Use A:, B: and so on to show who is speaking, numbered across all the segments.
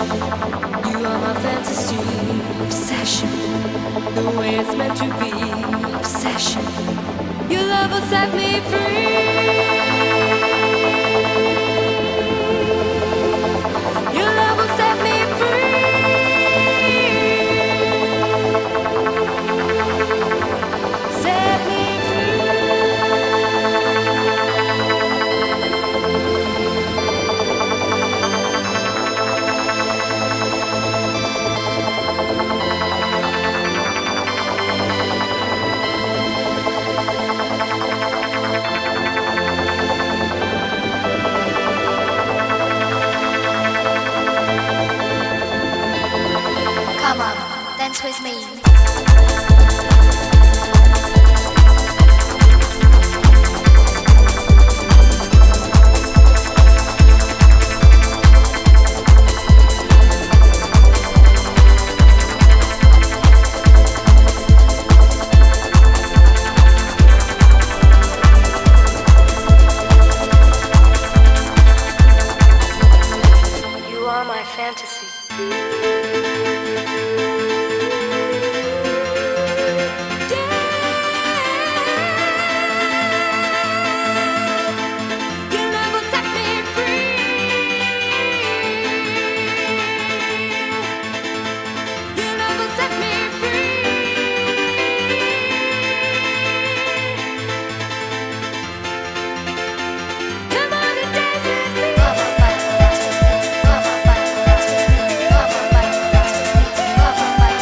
A: You are my fantasy, obsession. The way it's meant to be, obsession. Your love will set me free. Your love will set me free. Set me
B: Come on, dance with me.
A: You are my fantasy. Your love will set me free. Your love will set me free. Come on and dance with me.
B: Come on, dance with me. Come on, dance with me. Come on, dance with me. Come on,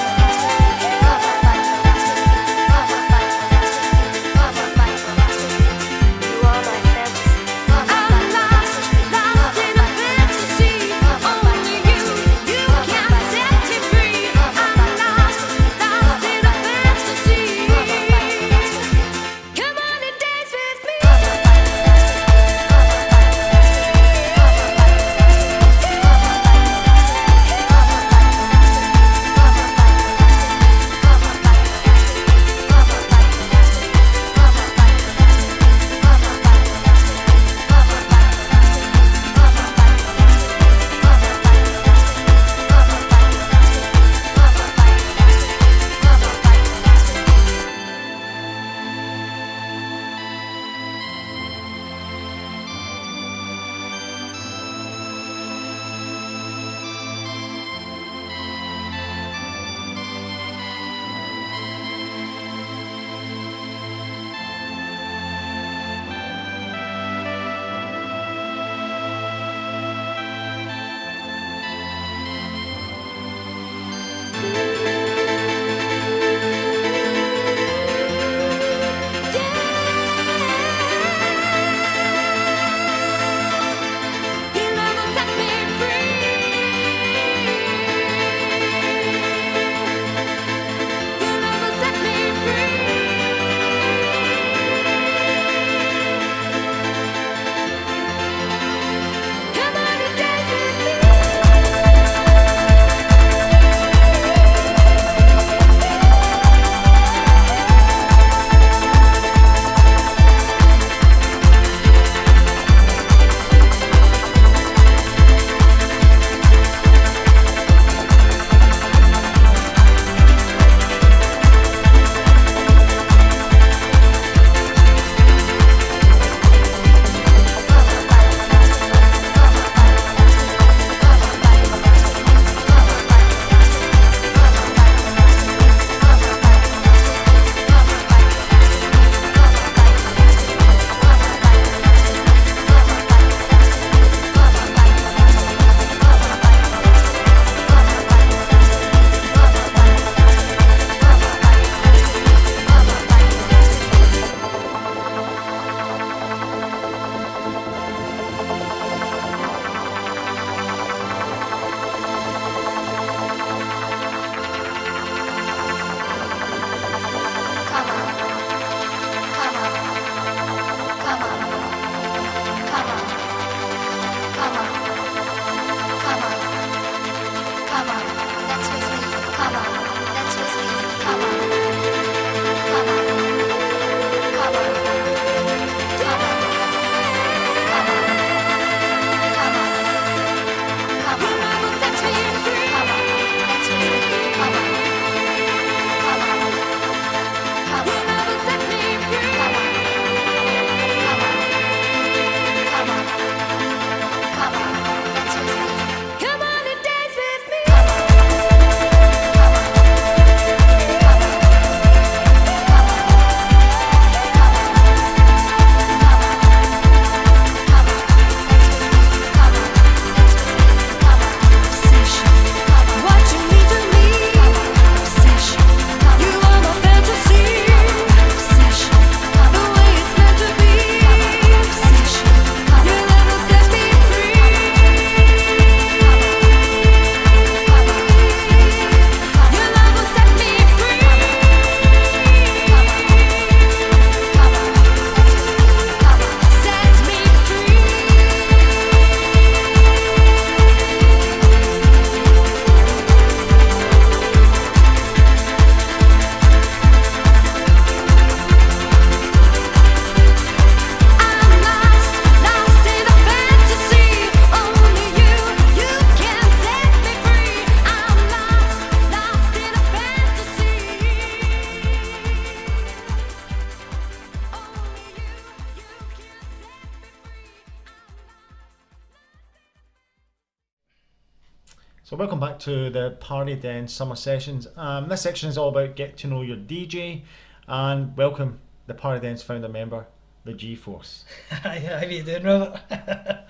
C: So welcome back to the Party Den Summer Sessions. This section is all about get to know your DJ, and welcome the Party Den's founder member, the G-Force.
D: Hi, how you doing, Robert?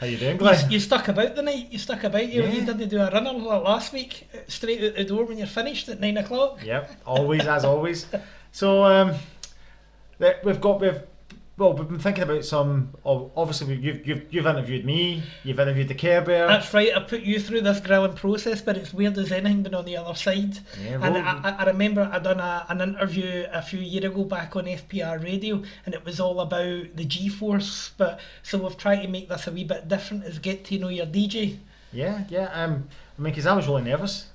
C: How you doing, Glenn?
D: You stuck about the night. You stuck about. You
C: Yeah.
D: didn't do a runner last week, straight out the door when you're finished at 9 o'clock.
C: Yep, always as always. So we've been thinking about some. Obviously, you've interviewed me. You've interviewed the Care Bear.
D: That's right. I put you through this grilling process, but it's weird as anything been on the other side.
C: Yeah,
D: And
C: well,
D: I remember I done an interview a few years ago back on FPR radio, and it was all about the G-Force. But so we've tried to make this a wee bit different. Is get to know your DJ.
C: yeah. I mean, because I was really nervous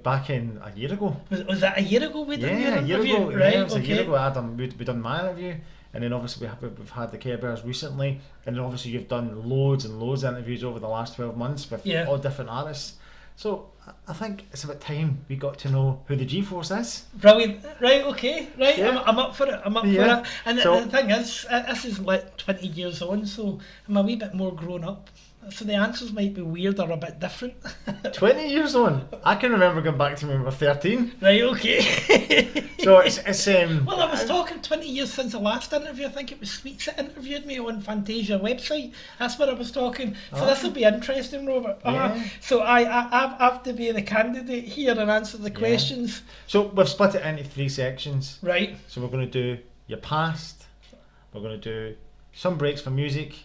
C: back in a year ago.
D: Was that a year ago we done your
C: Yeah, a year
D: interview?
C: ago.
D: Right.
C: Yeah, it was
D: Okay.
C: a year ago. We done my interview, and then obviously we've had the Care Bears recently, and then obviously you've done loads and loads of interviews over the last 12 months with
D: Yeah.
C: all different artists. So I think it's about time we got to know who the G-Force is.
D: Brilliant. Right, okay. Right,
C: Yeah.
D: I'm up for it. I'm up
C: Yeah.
D: for it. And
C: So-
D: the thing is, this is like 20 years on, so I'm a wee bit more grown up. So the answers might be weird or a bit different.
C: 20 years on. I can remember going back to when we were 13.
D: Right, okay.
C: So it's
D: Well, I was talking 20 years since the last interview. I think it was Sweets that interviewed me on Fantasia website. That's what I was talking. So this will be interesting, Robert.
C: Yeah.
D: So I have to be the candidate here and answer the questions.
C: So we've split it into 3 sections.
D: Right.
C: So we're going to do your past, we're going to do some breaks for music,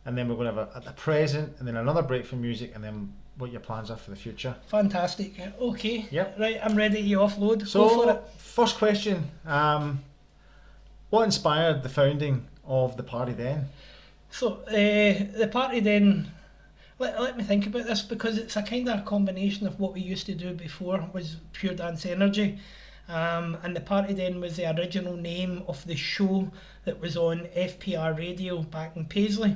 C: and then we're going to have a present, and then another break for music, and then what your plans are for the future.
D: Fantastic. Okay.
C: Yep.
D: Right, I'm ready to offload. Go
C: So
D: for it.
C: first question, what inspired the founding of the Party Den?
D: So the party then, let me think about this, because it's a kind of a combination of what we used to do before was Pure Dance Energy, and the party then was the original name of the show that was on FPR radio back in Paisley,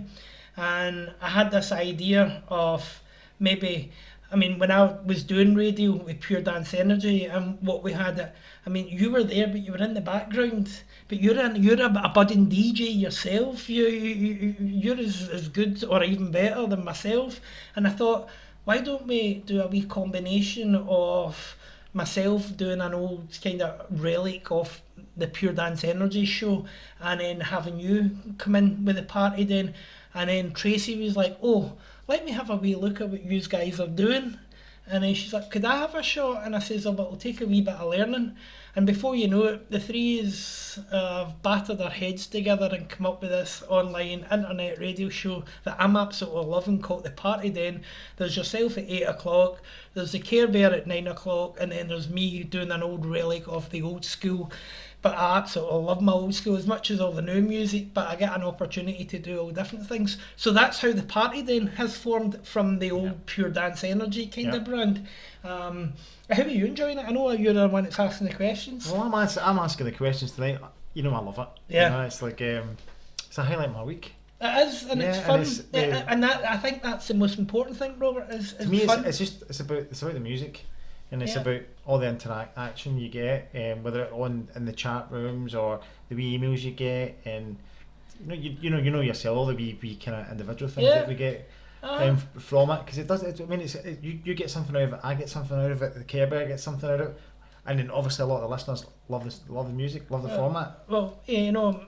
D: and I had this idea of maybe, I mean, when I was doing radio with Pure Dance Energy, and what we had, I mean, you were there, but you were in the background. But you're a budding DJ yourself. You're as good or even better than myself. And I thought, why don't we do a wee combination of myself doing an old kind of relic of the Pure Dance Energy show, and then having you come in with the party then. And then Tracy was like, oh, let me have a wee look at what you guys are doing. And then she's like, could I have a shot? And I says, oh, but it'll take a wee bit of learning. And before you know it, the three is battered our heads together and come up with this online internet radio show that I'm absolutely loving, called The Party Den. There's yourself at 8 o'clock, there's the Care Bear at 9 o'clock, and then there's me doing an old relic of the old school. But I absolutely love my old school as much as all the new music, but I get an opportunity to do all different things. So that's how the Party Den has formed from the old Pure Dance Energy kind of brand. How are you enjoying it? I know you're the one that's asking the questions.
C: Well, I'm asking the questions tonight. You know I love it.
D: Yeah.
C: You know, it's like it's a highlight of my week.
D: It is, and it's
C: Yeah,
D: fun.
C: and
D: And that, I think that's the most important thing, Robert, is
C: To me,
D: fun.
C: it's about the music, and it's
D: Yeah.
C: about all the interaction you get, whether it's in the chat rooms or the wee emails you get, and you know yourself, all the wee kind of individual things
D: Yeah.
C: that we get from it, because it does. You get something out of it, I get something out of it, the Care Bear gets something out of it, and then obviously a lot of the listeners love the music, love the format.
D: Well, you know,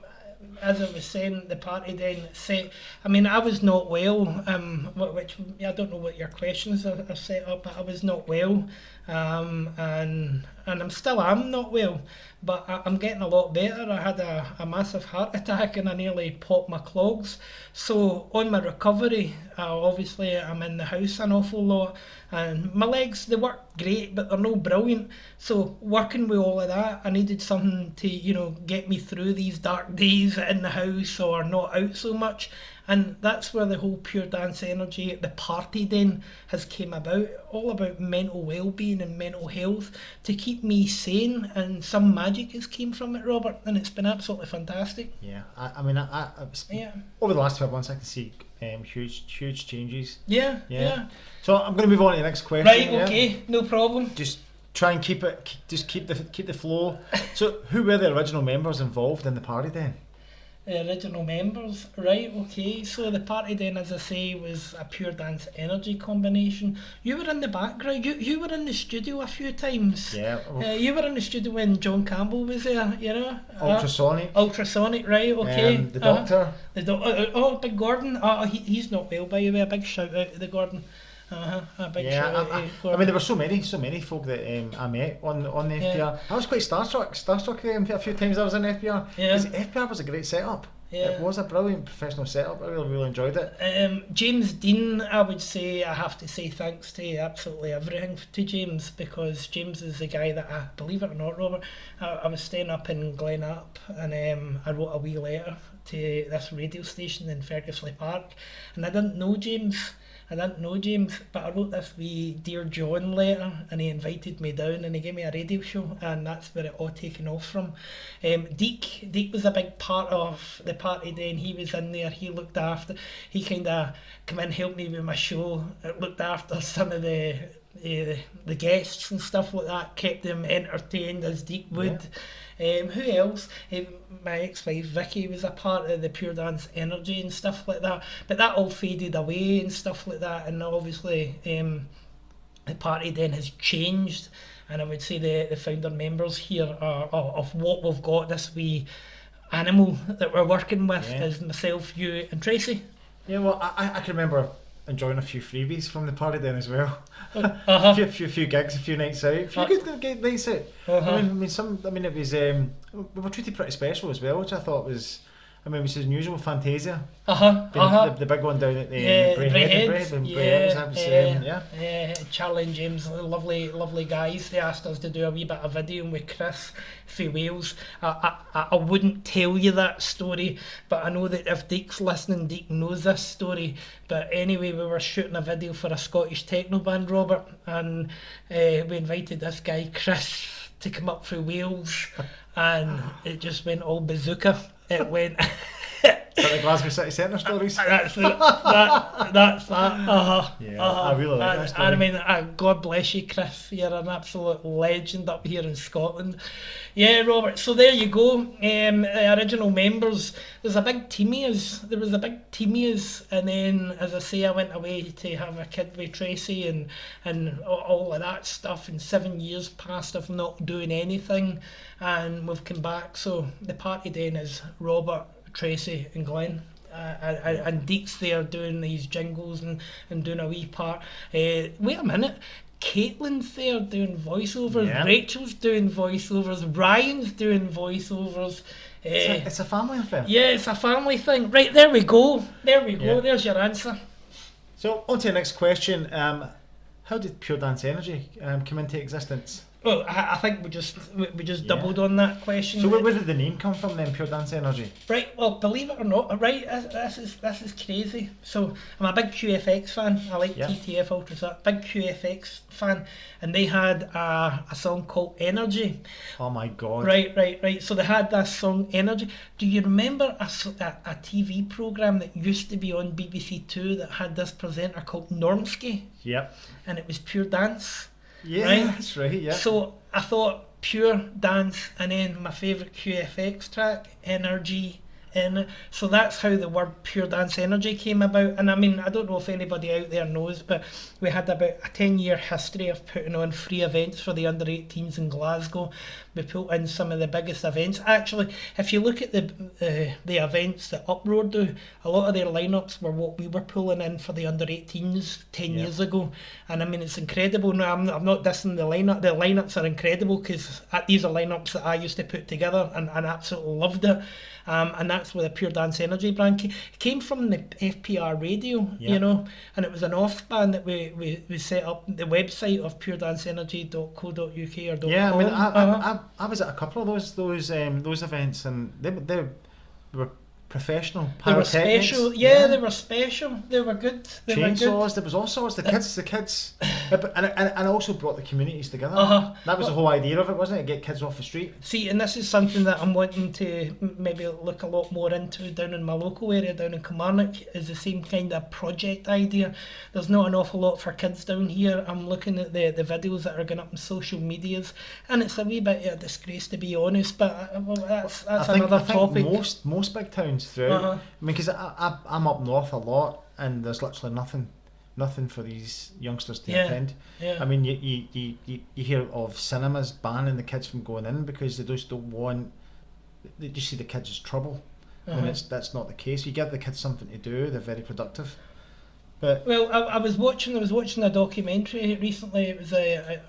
D: as I was saying, the party then say, I mean, I was not well, which I don't know what your questions are set up, but I was not well, and I'm still not well, but I'm getting a lot better. I had a massive heart attack and I nearly popped my clogs. So on my recovery, obviously I'm in the house an awful lot, and my legs, they work great, but they're no brilliant. So working with all of that, I needed something to, get me through these dark days in the house or not out so much. And that's where the whole Pure Dance Energy, the party then, has came about. All about mental well-being and mental health to keep me sane, and some magic has came from it, Robert, and it's been absolutely fantastic.
C: Yeah, I mean, over the last 12 months, I can see huge changes.
D: Yeah.
C: So I'm going to move on to the next question.
D: Right,
C: yeah?
D: okay, no problem.
C: Just try and keep the flow. So who were the original members involved in the party then?
D: The original members, right? Okay, so the party then, as I say, was a Pure Dance Energy combination. You were in the background. You were in the studio a few times.
C: Yeah.
D: You were in the studio when John Campbell was there. You know.
C: Ultrasonic.
D: Ultrasonic, right? Okay.
C: The Doctor.
D: Big Gordon. He's not well, by the way. A big shout out to the Gordon. A big shout out to
C: I
D: Gordon.
C: mean, there were so many folk that I met on the FPR. I was quite starstruck a few times I was in FPR.
D: Yeah.
C: Because FPR was a great setup.
D: Yeah.
C: It was a brilliant professional setup. I really enjoyed it.
D: James Dean, I would say, I have to say thanks to absolutely everything to James, because James is the guy that I, believe it or not, Robert, I was staying up in Glenap, and I wrote a wee letter to this radio station in Fergusley Park, and I didn't know James, but I wrote this wee Dear John letter, and he invited me down and he gave me a radio show, and that's where it all taken off from. Deke was a big part of the party then. He was in there, he kind of come in, helped me with my show, looked after some of the guests and stuff like that, kept them entertained as Deke would. Who else? My ex-wife Vicky was a part of the Pure Dance Energy and stuff like that, but that all faded away and stuff like that, and obviously the party then has changed, and I would say the founder members here are of what we've got, this wee animal that we're working with is myself, you and Tracy.
C: Yeah, well, I can remember enjoying a few freebies from the party then as well. A few gigs, a few nights out, a few good nights out. I mean, it was we were treated pretty special as well, which I thought was, it was unusual. Fantasia, the big one down at the Bray
D: Charlie and James, lovely guys. They asked us to do a wee bit of video with Chris from Wales. I wouldn't tell you that story, but I know that if Deke's listening, Deke knows this story. But anyway, we were shooting a video for a Scottish techno band, Robert, and we invited this guy Chris to come up from Wales, and it just went all bazooka. It went.
C: The Glasgow City Centre stories.
D: That's that.
C: I really like that story.
D: I mean, God bless you, Chris. You're an absolute legend up here in Scotland. Yeah, Robert. So there you go. The original members. There was a big team of us, and then, as I say, I went away to have a kid with Tracy and all of that stuff. And 7 years passed of not doing anything, and we've come back. So the party then is Robert, Tracy and Glenn, and Deke's there doing these jingles and doing a wee part. Wait a minute, Caitlin's there doing voiceovers, Rachel's doing voiceovers, Ryan's doing voiceovers.
C: It's a family affair.
D: Yeah, it's a family thing. Right, there we go. There's your answer.
C: So on to the next question. How did Pure Dance Energy come into existence?
D: Well, I think we just doubled on that question.
C: So where did the name come from then, Pure Dance Energy?
D: Right, well, believe it or not, right, this is crazy. So I'm a big QFX fan. I like TTF Ultras, big QFX fan, and they had a song called Energy.
C: Oh my God.
D: Right. So they had that song Energy. Do you remember a TV programme that used to be on BBC Two that had this presenter called Normski?
C: Yep.
D: And it was Pure Dance.
C: Yeah,
D: right?
C: That's right, yeah.
D: So I thought Pure Dance, and then my favourite QFX track, Energy. So that's how the word Pure Dance Energy came about. And I mean, I don't know if anybody out there knows, but we had about a 10-year history of putting on free events for the under-18s in Glasgow. We put in some of the biggest events. Actually, if you look at the events that Uproar do, a lot of their lineups were what we were pulling in for the under-18s 10 years ago. And I mean, it's incredible. No, I'm not dissing the lineup. The lineups are incredible, because these are lineups that I used to put together and absolutely loved it. And that's where the Pure Dance Energy brand came from, the FPR radio, you know, and it was an off band that we set up the website of puredanceenergy.co.uk or .com.
C: Yeah, I mean, I was at a couple of those events, and they were professional
D: They were
C: pyrotechnics.
D: special. Yeah, they were special. They were good. They were
C: Chainsaws.
D: good.
C: There was all sorts. The kids, and also brought the communities together. That was the whole idea of it, wasn't it? Get kids off the street.
D: See, and this is something that I'm wanting to maybe look a lot more into down in my local area, down in Kilmarnock, is the same kind of project idea. There's not an awful lot for kids down here. I'm looking at the videos that are going up on social medias, and it's a wee bit of a disgrace, to be honest, but that's another topic.
C: Most big towns throughout. I mean, because I'm up north a lot, and there's literally nothing for these youngsters to attend.
D: Yeah.
C: I mean, you hear of cinemas banning the kids from going in because they just don't want. They just see the kids as trouble. When that's not the case. You give the kids something to do; they're very productive. But
D: I was watching a documentary recently. It was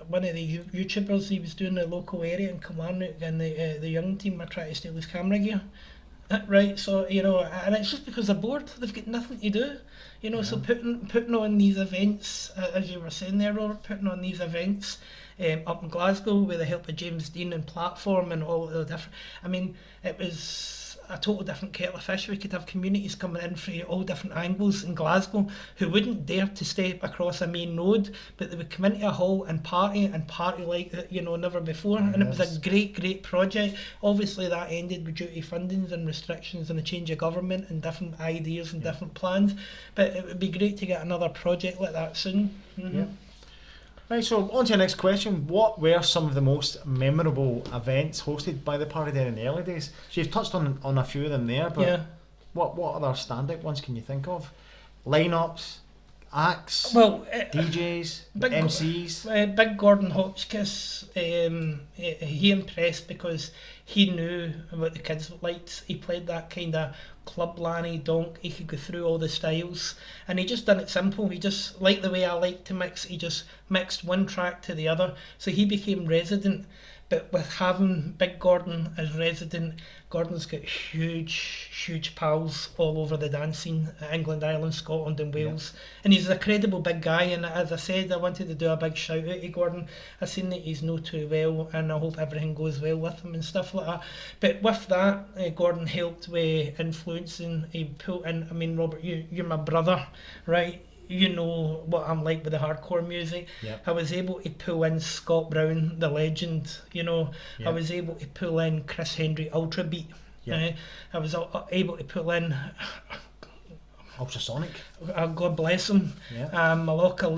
D: one of the YouTubers. He was doing the local area in Kilmarnock, and the young team were trying to steal his camera gear. Right, so and it's just because they're bored. They've got nothing to do, So putting on these events, as you were saying there, Robert, putting on these events up in Glasgow with the help of James Dean and Platform and all the different. I mean, it was a total different kettle of fish. We could have communities coming in from all different angles in Glasgow who wouldn't dare to step across a main road, but they would come into a hall and party like never before. And it was a great project. Obviously that ended due to fundings and restrictions and a change of government and different ideas and different plans, but it would be great to get another project like that soon.
C: Right, so on to the next question. What were some of the most memorable events hosted by the Party Den in the early days? So you've touched on a few of them there, but what other standout ones can you think of? Lineups, acts, DJs, MCs?
D: Big Gordon Hotchkiss, he impressed because he knew what the kids liked. He played that kind of club Lanny donk. He could go through all the styles, and he just done it simple. He just liked the way I like to mix. He just mixed one track to the other, so he became resident. But with having Big Gordon as resident, Gordon's got huge pals all over the dance scene, England, Ireland, Scotland and Wales. And he's a credible big guy, and as I said, I wanted to do a big shout out to Gordon. I've seen that he's no too well, and I hope everything goes well with him and stuff like that. But with that, Gordon helped with influencing. He put in, I mean, Robert, you're my brother, right? You know what I'm like with the hardcore music. I was able to pull in Scott Brown, the legend. I was able to pull in Chris Hendry, Ultra Beat. I was able to pull
C: Ultrasonic.
D: God bless him. Malaka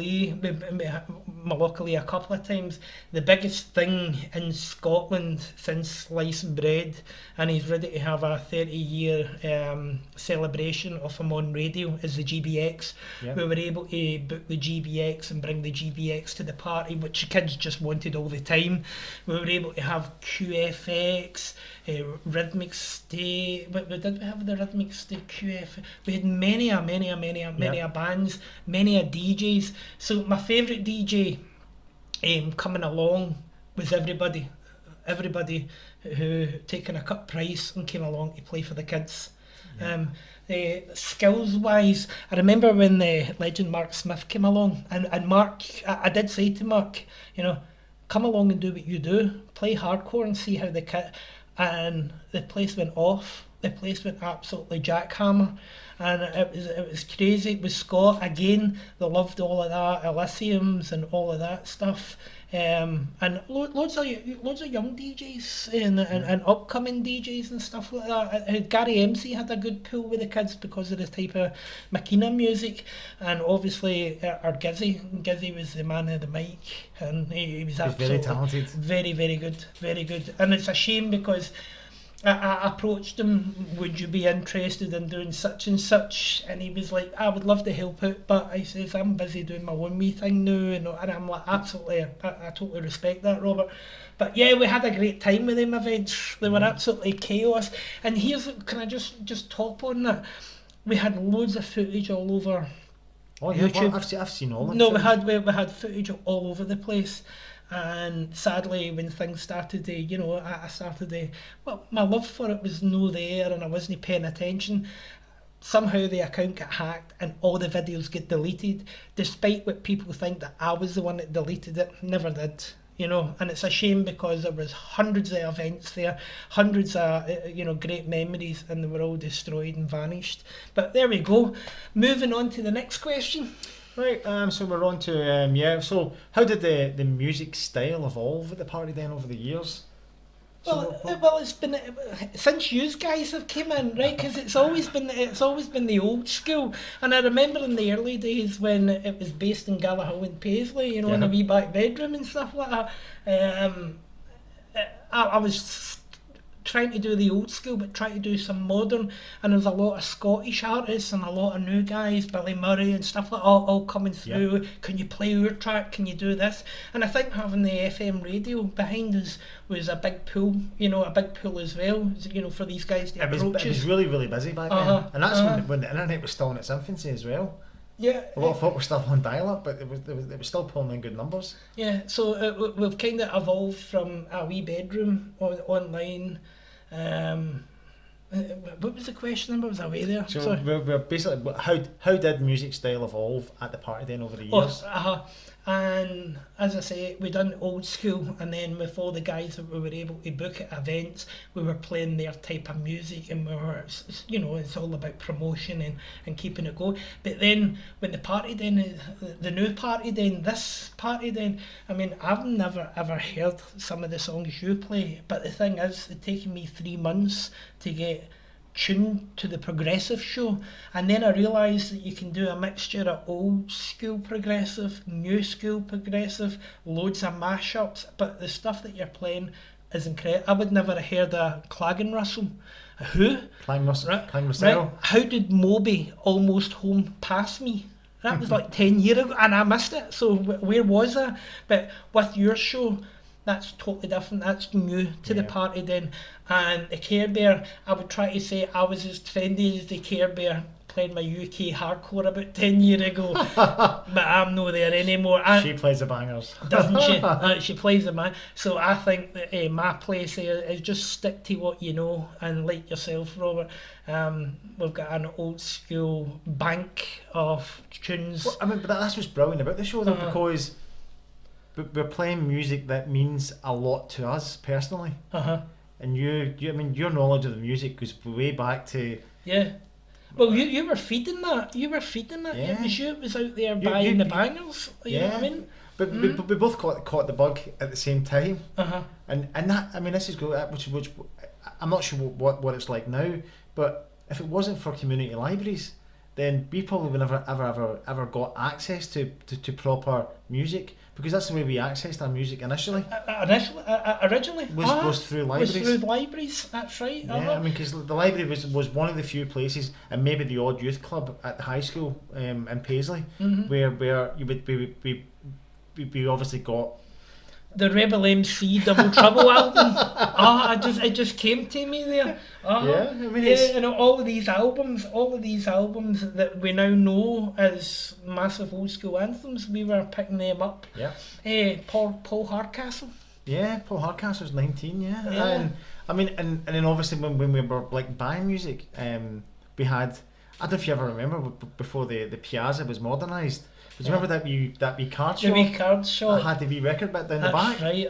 D: Lee a couple of times. The biggest thing in Scotland since sliced bread, and he's ready to have a 30-year celebration of him on radio, is the GBX. We were able to book the GBX and bring the GBX to the party, which kids just wanted all the time. We were able to have QFX, Rhythmic Stay. Did we have the Rhythmic Stay QF? We had many bands, many DJs. So my favourite DJ coming along was everybody who taken a cut price and came along to play for the kids. Skills wise, I remember when the legend Mark Smith came along, and Mark, I did say to Mark, come along and do what you do, play hardcore and see how the kid. And the place went off. The place went absolutely jackhammer, and it was crazy. It was Scott again. They loved all of that, Elysiums and all of that stuff, and loads of young DJs and upcoming DJs and stuff like that. Gary MC had a good pull with the kids because of the type of Makina music, and obviously our Gizzy was the man of the mic, and he was absolutely
C: very talented,
D: very good. And it's a shame because I approached him, would you be interested in doing such and such? And he was like, I would love to help out, but I says, I'm busy doing my own wee thing now. And I'm like, absolutely, I totally respect that, Robert. But yeah, we had a great time with them events. They were absolutely chaos. And can I just top on that? We had loads of footage all over YouTube.
C: Well, I've seen all of it.
D: No, we had footage all over the place. And sadly, when things started to, I started to, my love for it was no there, and I wasn't paying attention. Somehow the account got hacked and all the videos get deleted, despite what people think that I was the one that deleted it. Never did. you know, and it's a shame because there was hundreds of events there, hundreds of great memories, and they were all destroyed and vanished. But there we go. Moving on to the next question.
C: Right, so we're on to so how did the music style evolve at the party then over the years?
D: Well, it's been since you guys have came in, right? Because it's always been the old school. And I remember in the early days when it was based in Gallagher and Paisley, in a wee back bedroom and stuff like that. I was trying to do the old school, but trying to do some modern. And there's a lot of Scottish artists and a lot of new guys, Billy Murray and stuff like that, all coming through. Yeah. Can you play your track? Can you do this? And I think having the FM radio behind us was a big pull, as well, for these guys to approach us.
C: It was really, really busy back then. And that's when the internet was still in its infancy as well.
D: Yeah,
C: a lot of folk were still on dial-up, but it was still pulling in good numbers.
D: Yeah, so we've kind of evolved from a wee bedroom online. What was the question number? Was I away there?
C: So we're basically, how did music style evolve at the party then over the years?
D: And as I say, we done old school, and then with all the guys that we were able to book at events, we were playing their type of music, and we were, it's all about promotion and keeping it going. But then when the party then, the new party then, this party then, I mean, I've never ever heard some of the songs you play, but the thing is, it's taken me 3 months to get tuned to the progressive show, and then I realised that you can do a mixture of old school progressive, new school progressive, loads of mashups, but the stuff that you're playing is incredible. I would never have heard of Claggin Russell. Who?
C: Clang Russell.
D: Right. How did Moby Almost Home pass me? That was like 10 years ago, and I missed it, so where was I? But with your show, that's totally different. That's new to the party then. And the Care Bear, I would try to say I was as trendy as the Care Bear playing my UK hardcore about 10 years ago. But I'm not there anymore.
C: She plays the bangers.
D: Doesn't she? She plays the man. So I think that my place is just stick to what you know, and like yourself, Robert, we've got an old school bank of tunes.
C: Well, I mean, but that's what's brilliant about the show though, because we're playing music that means a lot to us personally. And you, I mean, your knowledge of the music goes way back to...
D: Yeah. Well, you were feeding that. Yeah. It was you that was out there buying the bangers. You know what I mean?
C: But we both caught the bug at the same time. And that, I mean, this is good, which I'm not sure what it's like now, but if it wasn't for community libraries, then we probably would never ever got access to proper music, because that's the way we accessed our music initially.
D: Originally
C: was through libraries.
D: Was through libraries, that's right.
C: Yeah, I mean, because the library was one of the few places, and maybe the odd youth club at the high school in Paisley, where you would we obviously got
D: the Rebel MC Double Trouble album. It just came to me there.
C: Yeah, I mean,
D: all of these albums that we now know as massive old school anthems, we were picking them up.
C: Yeah.
D: Paul Hardcastle.
C: Yeah, Paul Hardcastle's 19. Yeah. And I mean, and then obviously when we were like buying music, we had, I don't know if you ever remember, before the Piazza was modernised. Do you remember that wee card shop?
D: The wee card shop.
C: I had the wee record bit down the back.
D: That's right,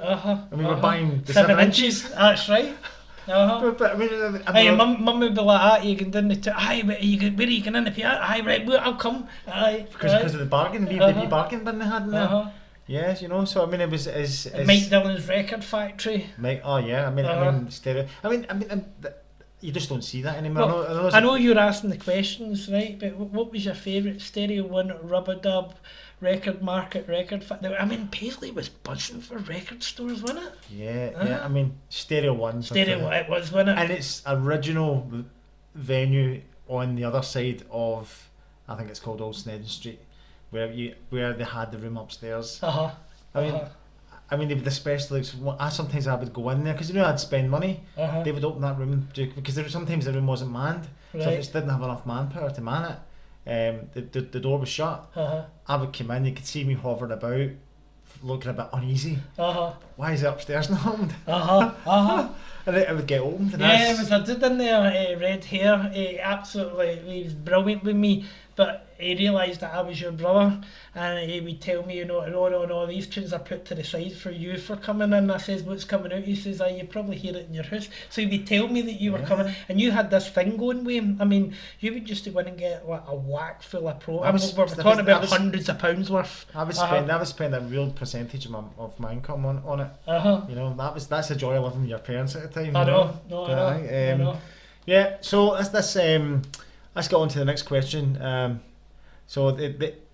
C: And we were buying the
D: 7 inches. That's right.
C: But I mean,
D: Mum would be like, you can down the where are you going in the piano? Right, I'll come.
C: Because of the bargain, the wee bargain bin they had in there. Yes, so I mean, it was as
D: Mike Dillon's Record Factory.
C: I mean, stereo. I mean, you just don't see that anymore.
D: Well, I know you're asking the questions, right? But what was your favourite Stereo One, Rubber Dub, Record Market, Record Factory? I mean, Paisley was buzzing for record stores, wasn't it?
C: Yeah. I mean, Stereo One.
D: It was, wasn't it?
C: And its original venue on the other side of, I think it's called Old Snedden Street, where they had the room upstairs. I mean, they would especially. Sometimes I would go in there because I'd spend money. They would open that room because sometimes the room wasn't manned. Right. So if it didn't have enough manpower to man it, the door was shut. I would come in. You could see me hovering about, looking a bit uneasy. Why is it upstairs not opened? And it would get opened. And
D: it was a dude in there, red hair. Absolutely, he was brilliant with me. but he realised that I was your brother, and he would tell me, no, these tunes are put to the side for you for coming in. I says, what's coming out? He says, you probably hear it in your house. So he would tell me that you were coming, and you had this thing going with him. I mean, you would just go in and get like, a whack full of we're talking about hundreds of pounds worth. I would
C: spend a real percentage of my income on it. You know, that's the joy of living with your parents at the time.
D: I know.
C: Yeah, so let's get on to the next question. So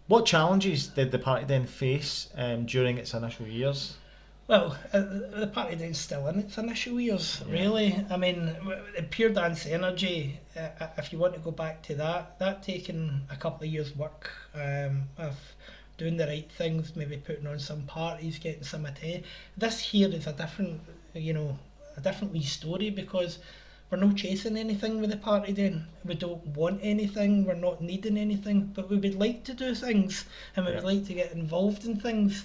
C: what challenges did the party then face during its initial years?
D: Well, the party then's still in its initial years, really. I mean, the Pure Dance Energy, if you want to go back to that taken a couple of years' work of doing the right things, maybe putting on some parties, getting some attention. This here is a different wee story, because we're not chasing anything with the party then. We don't want anything, we're not needing anything, but we would like to do things, and we would like to get involved in things.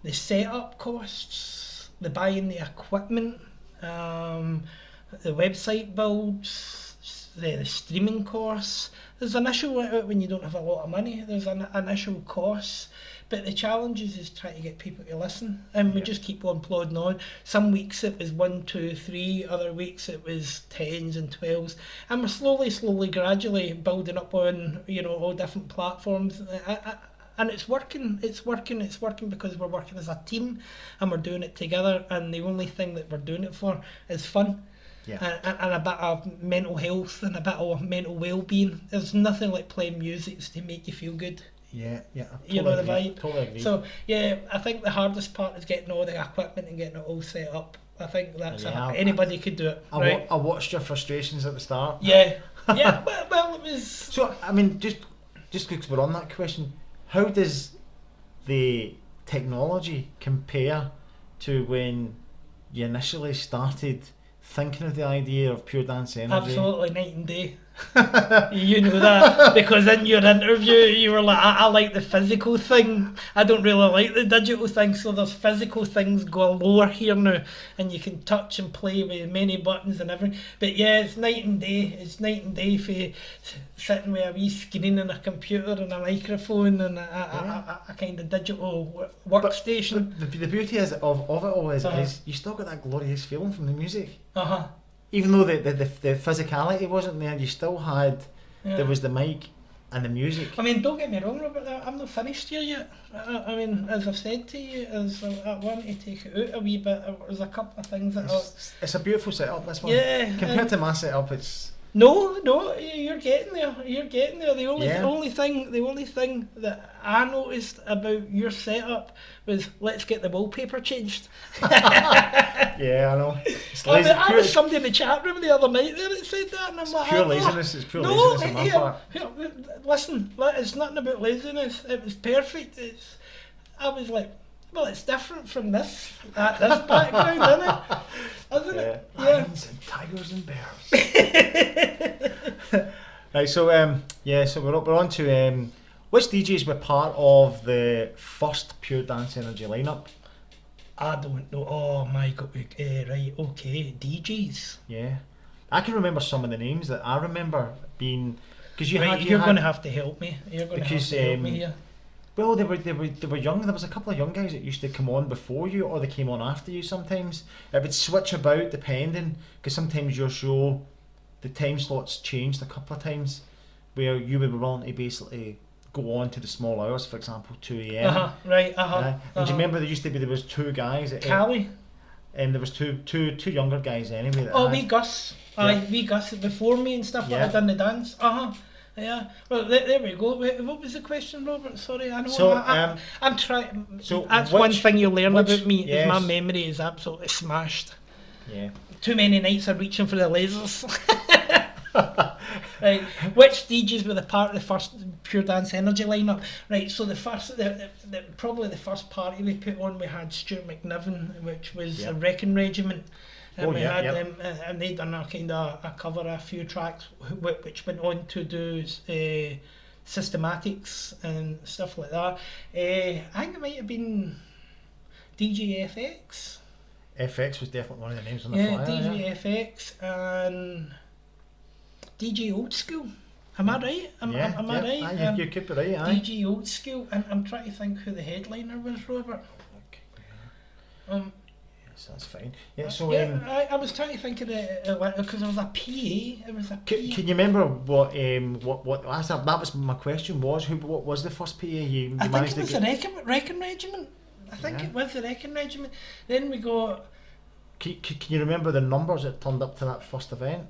D: The setup costs, the buying the equipment, the website builds, the streaming costs. There's initial, when you don't have a lot of money, there's an initial costs. But the challenge is trying to get people to listen, and we just keep on plodding on. Some weeks it was 1, 2, 3, other weeks it was 10s and 12s, and we're slowly, gradually building up on all different platforms. And it's working because we're working as a team, and we're doing it together. And the only thing that we're doing it for is fun. And a bit of mental health and a bit of mental well-being. There's nothing like playing music to make you feel good.
C: Yeah,
D: You know the vibe.
C: Totally agree.
D: So yeah, I think the hardest part is getting all the equipment and getting it all set up. I think that's anybody could do it.
C: I watched your frustrations at the start.
D: Yeah. Well, it was.
C: So I mean, just because we're on that question, how does the technology compare to when you initially started thinking of the idea of Pure Dance Energy?
D: Absolutely night and day. You know that, because in your interview you were like, I like the physical thing, I don't really like the digital thing. So there's physical things galore here now, and you can touch and play with many buttons and everything. But yeah, it's night and day for sitting with a wee screen and a computer and a microphone and a kind of digital workstation.
C: But the beauty of it all is you still got that glorious feeling from the music. Even though the physicality wasn't there, you still had, there was the mic and the music.
D: I mean, don't get me wrong, Robert, I'm not finished here yet. I mean, as I've said to you, I want to take it out a wee bit. There's a couple of things that
C: it's a beautiful setup, this one.
D: Yeah.
C: Compared to my setup, it's...
D: No, you're getting there. The only thing that I noticed about your setup was, let's get the wallpaper changed.
C: Yeah, I know.
D: I was somebody in the chat room the other night there that said that, and I'm like,
C: pure laziness. It's pure laziness on my part.
D: Listen, it's nothing about laziness. It was perfect. I was like, well, it's different from this background, isn't it? Yeah.
C: Lions and tigers and bears. Right, so we're on to which DJs were part of the first Pure Dance Energy lineup?
D: I don't know. Oh my god. Right. Okay. DJs.
C: Yeah, I can remember some of the names that I remember being, because you're
D: going to have to help me. You're going to have to help me here.
C: Well, they were young. There was a couple of young guys that used to come on before you, or they came on after you sometimes. It would switch about depending, because sometimes your show, the time slots changed a couple of times, where you would be willing to basically go on to the small hours, for example, 2 a.m.
D: Right.
C: And do you remember there was two guys at
D: Cali?
C: And there was two younger guys anyway.
D: Wee Gus. Wee Gus before me and stuff. That had done the dance. Yeah. Well, there we go. What was the question, Robert? Sorry, I know.
C: So,
D: I'm trying.
C: So
D: that's one thing you'll learn about me. Is my memory is absolutely smashed.
C: Yeah.
D: Too many nights I'm reaching for the lasers. Right. Which DJs were the part of the first Pure Dance Energy lineup? Right. So probably the first party we put on, we had Stuart McNiven, which was a Wrecking Regiment. And we had them, and they done a kind of a cover of a few tracks, which went on to do Systematics and stuff like that. I think it might have been DJ FX.
C: FX was definitely one of the names on the flyer.
D: DJ FX and DJ Old School. Am I right? Am I right?
C: Aye, you could be right, aye.
D: DJ Old School, and I'm trying to think who the headliner was, Robert.
C: Yes, that's fine. Yeah, so
D: I was trying to think of it because there was a PA. It was a PA.
C: Can you remember what that was my question was? What was the first PA you
D: I think
C: managed
D: it was
C: to get?
D: the Wrecking Regiment. I think it was the Wrecking Regiment. Then we got.
C: Can you remember the numbers that turned up to that first event?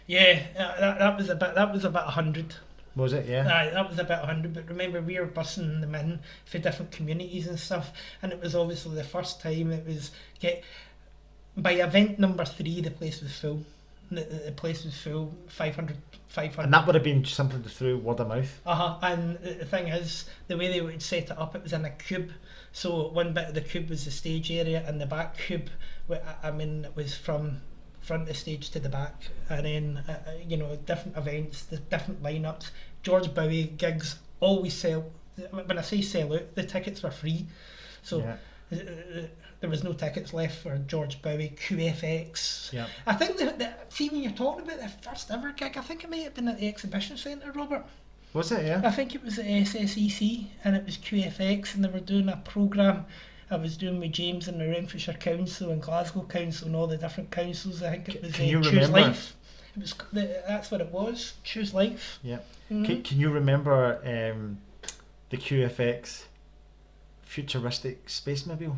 D: Yeah, that was about 100.
C: Was it? Yeah.
D: Aye, that was about 100. But remember, we were bussing them in for different communities and stuff, and it was obviously the first time it was by event number 3, the place was full. The place was full, 500.
C: And that would have been simply through word of mouth.
D: And the thing is, the way they would set it up, it was in a cube. So one bit of the cube was the stage area, and the back cube, it was from front of stage to the back, and then different events, the different lineups. George Bowie gigs always sell. When I say sell out, the tickets were free, so there was no tickets left for George Bowie. QFX. Yeah. I think see, when you're talking about the first ever gig, I think it might have been at the Exhibition Centre, Robert.
C: Was it? Yeah.
D: I think it was at SSEC, and it was QFX, and they were doing a programme. I was doing with James and the Renfrewshire Council and Glasgow Council and all the different councils. I think it was Choose Life. It was that's what it was. Choose Life.
C: Yeah. Mm-hmm. Can you remember the QFX futuristic space mobile?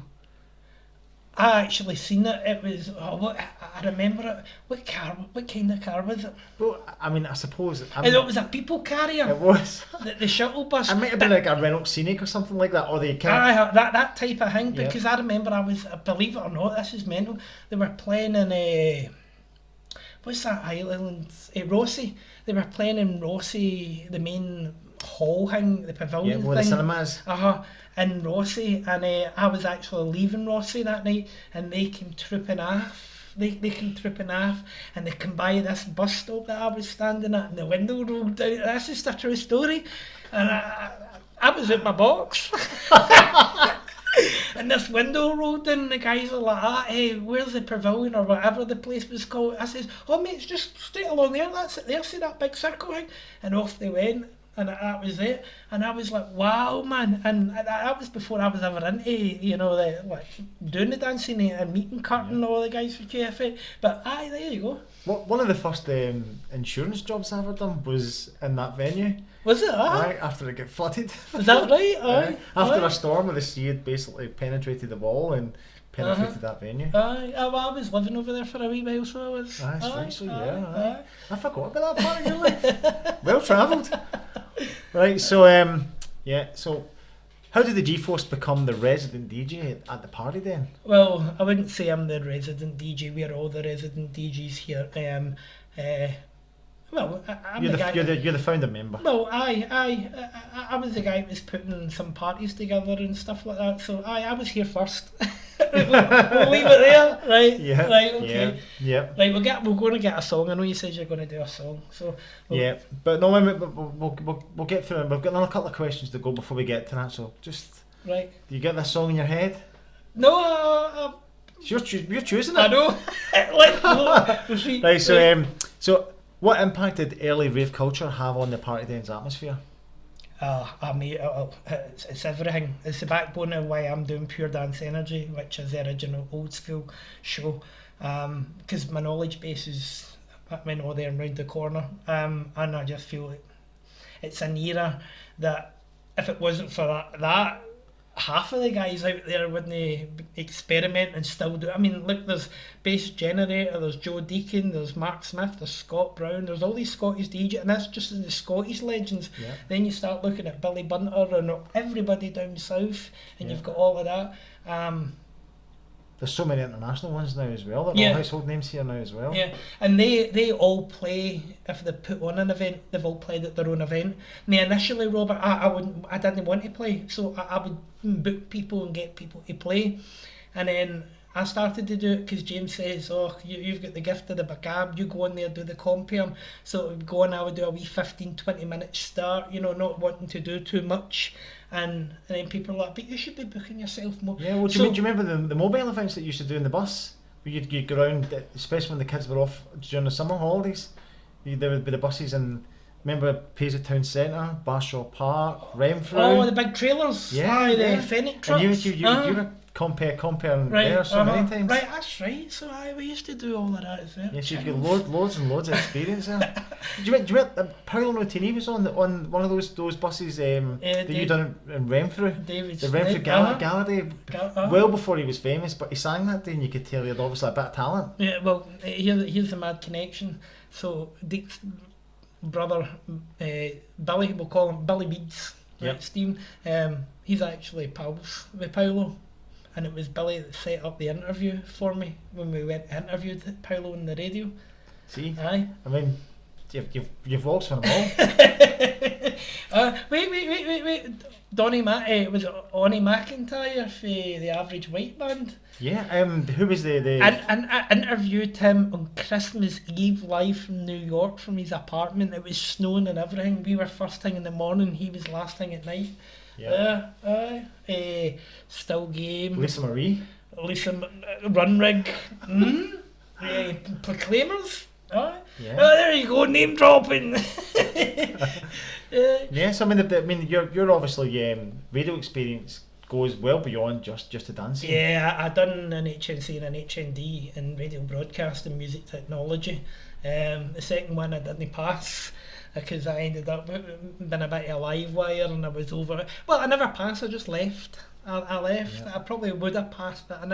D: I actually seen it. It was I remember it. What kind of car was it?
C: Well, I mean, I suppose
D: it was a people carrier.
C: It was
D: the shuttle bus.
C: It might have been like a Renault Scenic or something like that, or the
D: that type of thing. Because I remember believe it or not, this is mental. They were playing in what's that island? Rossi. They were playing in Rossi, the main hall thing, the pavilion thing.
C: The cinemas.
D: In Rossi, and I was actually leaving Rossi that night, and they came trooping off. They came trooping off, and they come by this bus stop that I was standing at, and the window rolled down. That's just a true story, and I was in my box. And this window rolled down, and the guys are like, hey, where's the pavilion or whatever the place was called? I says, oh mate, it's just straight along there, that's it there, see that big circle thing? And off they went, and that was it. And I was like, wow man, and that was before I was ever into, doing the dancing and meeting Curtin and all the guys for KFA. But there you go.
C: One of the first insurance jobs I ever done was in that venue.
D: Was it?
C: Right, after it got flooded.
D: Is that right?
C: After a storm where the sea had basically penetrated the wall and penetrated that venue.
D: I was living over there for a wee while, so I was.
C: That's right, so yeah. I forgot about that part of your life. Well travelled. Right, so so how did the G-Force become the resident DJ at the party then?
D: Well, I wouldn't say I'm the resident DJ. We're all the resident DJs here. Well,
C: you're the founder member.
D: Well, I was the guy who was putting some parties together and stuff like that. So I was here first. we'll leave it there, right?
C: Yeah.
D: Right. Okay.
C: Yeah.
D: Right. We're going to get a song. I know you said you're going to do a song. So.
C: But no, we'll get through it. We've got another couple of questions to go before we get to that. So just.
D: Right.
C: Do you get this song in your head?
D: No.
C: You're choosing it.
D: I know.
C: Right. So. What impact did early rave culture have on the Party Dens atmosphere?
D: It's everything. It's the backbone of why I'm doing Pure Dance Energy, which is the original old school show. Because my knowledge base is all there and round the corner. And I just feel like it's an era that if it wasn't for that half of the guys out there wouldn't experiment and still do. I mean, look, there's Bass Generator, there's Joe Deacon, there's Mark Smith, there's Scott Brown, there's all these Scottish DJs, and that's just the Scottish legends. Yeah. Then you start looking at Billy Bunter and everybody down south, and you've got all of that.
C: There's so many international ones now as well. They're all household names here now as well.
D: Yeah, and they all play, if they put on an event, they've all played at their own event. And initially, Robert, I didn't want to play, so I would book people and get people to play. And then I started to do it because James says, you've got the gift of the bagab, you go on there, do the compium. So I would go on, I would do a wee 15-20 minute start, not wanting to do too much. And then people are like, but you should be booking yourself more.
C: Yeah, well, do you remember the mobile events that you used to do in the bus? Where you'd go around, especially when the kids were off during the summer holidays. There would be the buses and remember Paisley Town Centre, Barshaw Park, Renfrew.
D: Oh, the big trailers.
C: Yeah,
D: Aye,
C: yeah.
D: the Fennec trucks.
C: And you were comparing
D: Right,
C: there so many times.
D: Right, that's right. So we used to do all of that as well.
C: Yes, you've got loads and loads of experience there. Do you remember Paolo Nutini was on one of those buses that you done in Renfrew?
D: David's
C: the Renfrew Gala Day.
D: Uh-huh.
C: Well before he was famous, but he sang that day and you could tell he had obviously a bit of talent.
D: Yeah, well, here's the mad connection. So Dick's brother, Billy, we'll call him Billy Beads, right,
C: Yep.
D: Stephen, he's actually pals with Paolo, and it was Billy that set up the interview for me when we went and interviewed Paolo on the radio.
C: See?
D: Aye.
C: I mean, you've walked for them all.
D: Wait. Donny was it Onnie McIntyre for the Average White Band?
C: Yeah, who was the...
D: And I interviewed him on Christmas Eve live from New York from his apartment. It was snowing and everything. We were first thing in the morning, he was last thing at night.
C: Yeah.
D: Still Game.
C: Lisa Marie.
D: Runrig. Proclaimers.
C: Yeah.
D: Oh, there you go, name dropping.
C: Yes, I mean, your obviously radio experience goes well beyond just the dancing.
D: Yeah, I done an HNC and an HND in radio broadcast and music technology. The second one I didn't pass because I ended up being a bit of a live wire and I was over. Well, I never passed. I just left. I left. Yeah. I probably would have passed, but I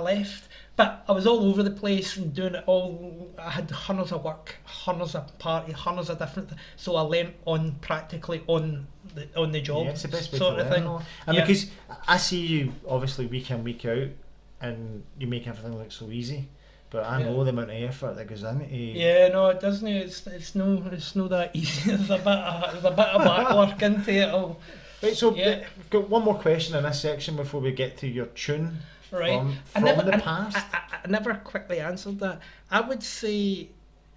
D: left. But I was all over the place and doing it all. I had hundreds of work, hundreds of party, hundreds of different. So I learnt on practically on the job.
C: Yeah, it's the best way
D: sort
C: to
D: of
C: learn.
D: thing.
C: And because I see you obviously week in week out, and you make everything look so easy. But I know the amount of effort that goes into.
D: Yeah, no, it doesn't. It's no that easy. There's a bit of back work into it all.
C: Right, so we've got one more question in this section before we get to your tune.
D: Right.
C: From the past.
D: I never quickly answered that. I would say,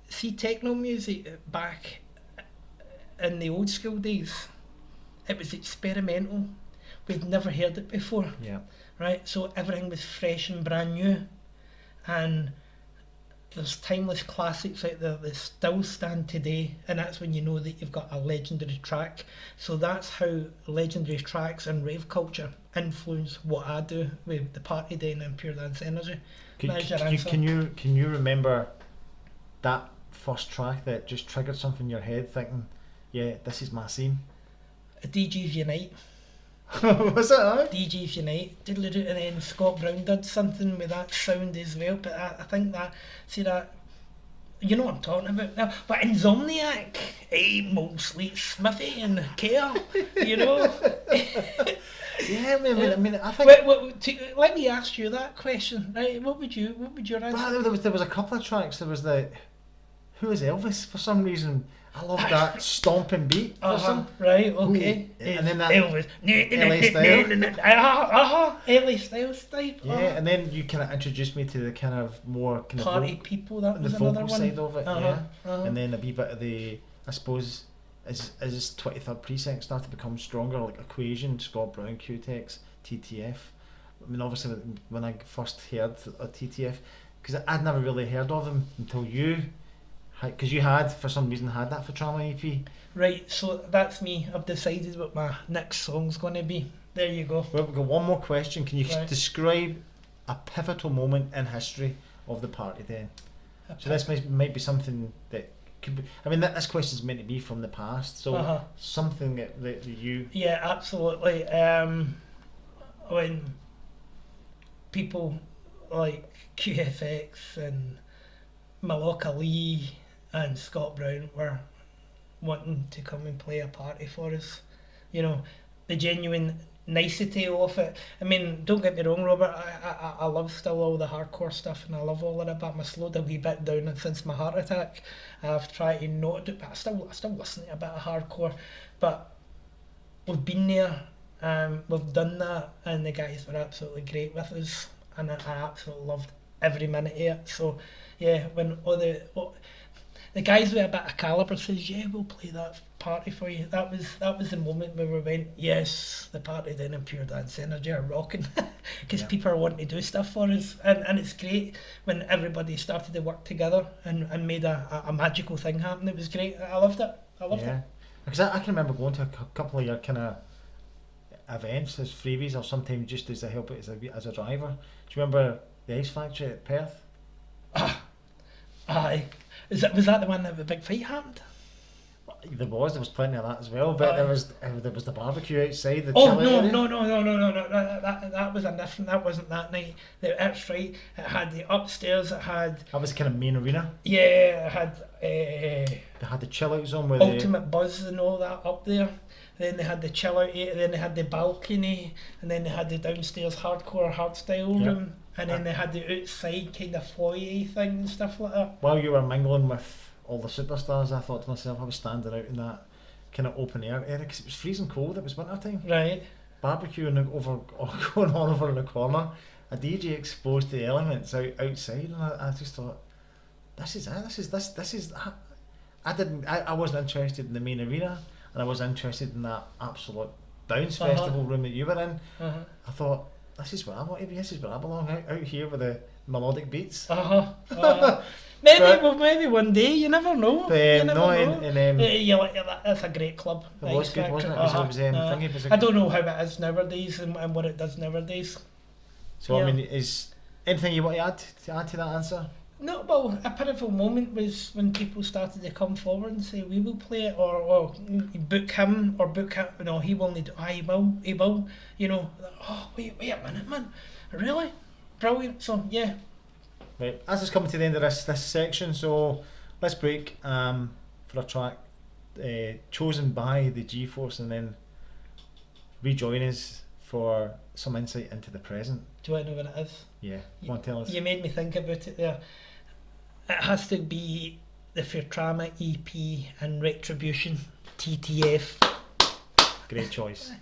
D: see techno music back in the old school days, it was experimental. We'd never heard it before.
C: Yeah.
D: Right. So everything was fresh and brand new, and there's timeless classics out there that still stand today, and that's when you know that you've got a legendary track. So that's how legendary tracks and rave culture influence what I do with the Party Den and Pure Dance Energy.
C: Can you remember that first track that just triggered something in your head, thinking, yeah, this is my scene?
D: Djs Unite.
C: Was that
D: Djs Unite, and then Scott Brown did something with that sound as well. But I think that, you know what I'm talking about now. But Insomniac, Mostly Smithy and Care, you know.
C: Yeah, I mean, I think.
D: Let me ask you that question. Right, what would your answer?
C: Well, there was a couple of tracks. There was who was Elvis for some reason. I love that stomping beat.
D: Right, okay.
C: And then that
D: Elvis. LA Styles type.
C: Yeah, and then you kind of introduced me to the kind of more kind
D: Party
C: of
D: people. That was
C: the
D: another
C: vocal
D: one.
C: side of it. And then a wee bit of the, I suppose, as 23rd Precinct started to become stronger, like Equation, Scott Brown, Q-Tex, TTF. I mean, obviously, when I first heard of TTF, because I'd never really heard of them until you. Because you had, for some reason, had that for Trauma EP.
D: Right, so that's me. I've decided what my next song's going to be. There you go.
C: Well, we've got one more question. Can you describe a pivotal moment in history of the Party Den? So this might be something that could be... I mean, this question's meant to be from the past, so something that you...
D: Yeah, absolutely. When people like QFX and Malok Ali and Scott Brown were wanting to come and play a party for us, you know, the genuine nicety of it. I mean, don't get me wrong, Robert, I love still all the hardcore stuff and I love all of it, but I'm slowed a wee bit down since my heart attack. I've tried to not do it, but I still listen to a bit of hardcore. But we've been there, we've done that, and the guys were absolutely great with us, and I absolutely loved every minute of it. So yeah, when the guys with a bit of calibre says, yeah, we'll play that party for you. That was the moment where we went, yes, the party then in Pure Dance Energy are rocking, because people are wanting to do stuff for us, and it's great when everybody started to work together and made a magical thing happen. It was great. I loved it.
C: Because I can remember going to a couple of your kind of events as freebies, or sometimes just as a help as a driver. Do you remember the Ice Factory at Perth?
D: Aye. Was that the one that the big fight happened?
C: There was plenty of that as well, but there was the barbecue outside the
D: Oh
C: chili
D: no,
C: area.
D: no. That was a different. That wasn't that night. That's right. It had the upstairs. It had
C: That was kind of main arena.
D: It had
C: They had the chill out zone with
D: Ultimate Buzz and all that up there. Then they had the chill out area. Then they had the balcony, and then they had the downstairs hardcore hardstyle room, and then they had the outside kind of foyer thing and stuff like that.
C: While you were mingling with all the superstars, I thought to myself, I was standing out in that kind of open air area because it was freezing cold. It was winter time.
D: Right.
C: Barbecuing going on over in the corner. A DJ exposed to the elements outside, and I just thought, this is it. I wasn't interested in the main arena, and I was interested in that absolute bounce festival room that you were in. I thought, this is where I want to be. This is where I belong. Out here with the melodic beats.
D: Maybe one day. You never know. That's a great club.
C: It was good, wasn't it?
D: I don't know how it is nowadays and what it does nowadays.
C: So I mean, is anything you want to add to that answer?
D: No, well, a pivotal moment was when people started to come forward and say, we will play it, or book him, no, he will need, he will, you know, oh, wait a minute, man, really? Brilliant, so, yeah.
C: Right, as it's coming to the end of this section, so let's break for a track chosen by the G-Force, and then rejoin us for some insight into the present.
D: Do you want to know what it is?
C: Yeah, go on, tell us.
D: You made me think about it there. It has to be the Fairtrama EP and Retribution, TTF.
C: Great choice.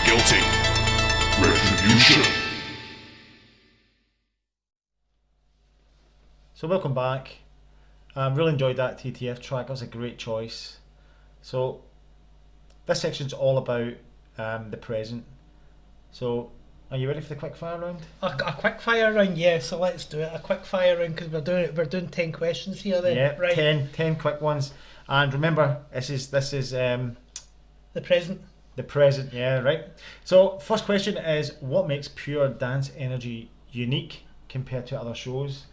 E: Guilty. Retribution.
C: So welcome back. Really enjoyed that TTF track. That was a great choice. So this section's all about the present. So are you ready for the quick fire round?
D: A quick fire round, yeah. So let's do it. A quick fire round because we're doing 10 questions here. Then,
C: Yeah,
D: right?
C: 10 quick ones. And remember, this is
D: The present.
C: the present. Yeah, right. So first question is, what makes Pure Dance Energy unique compared to other shows?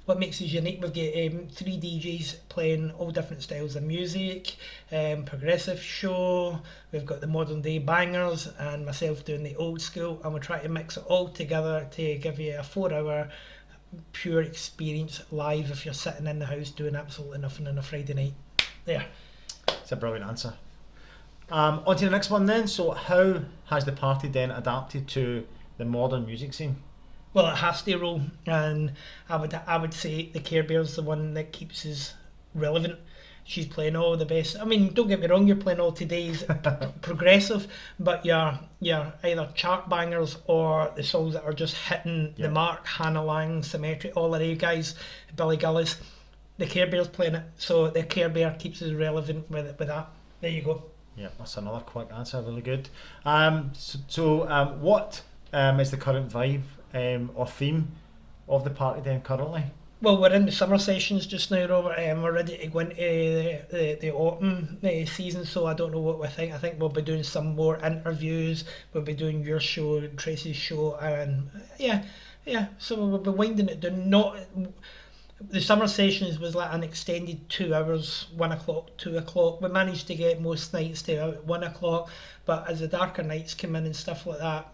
D: What makes us unique? We've got 3 DJs playing all different styles of music, progressive show, we've got the modern day bangers, and myself doing the old school, and we're trying to mix it all together to give you a 4-hour pure experience live if you're sitting in the house doing absolutely nothing on a Friday night. There.
C: It's a brilliant answer. On to the next one then. So how has the party then adapted to the modern music scene?
D: Well, it has to roll, and I would say the Care Bear's the one that keeps us relevant. She's playing all the best. I mean, don't get me wrong, you're playing all today's progressive, but you're either chart bangers or the songs that are just hitting the mark. Hannah Lang, Symmetry, all of you guys, Billy Gillis. The Care Bear's playing it, so the Care Bear keeps us relevant with that. There you go.
C: Yeah, that's another quick answer. Really good. What is the current vibe or theme of the party then currently?
D: Well, we're in the summer sessions just now, Robert. We're ready to go into the autumn season, so I don't know what we think. I think we'll be doing some more interviews. We'll be doing your show, Tracy's show, and yeah. So we'll be winding it down. The summer sessions was like an extended 2 hours, 1 o'clock, 2 o'clock. We managed to get most nights to about 1 o'clock, but as the darker nights come in and stuff like that,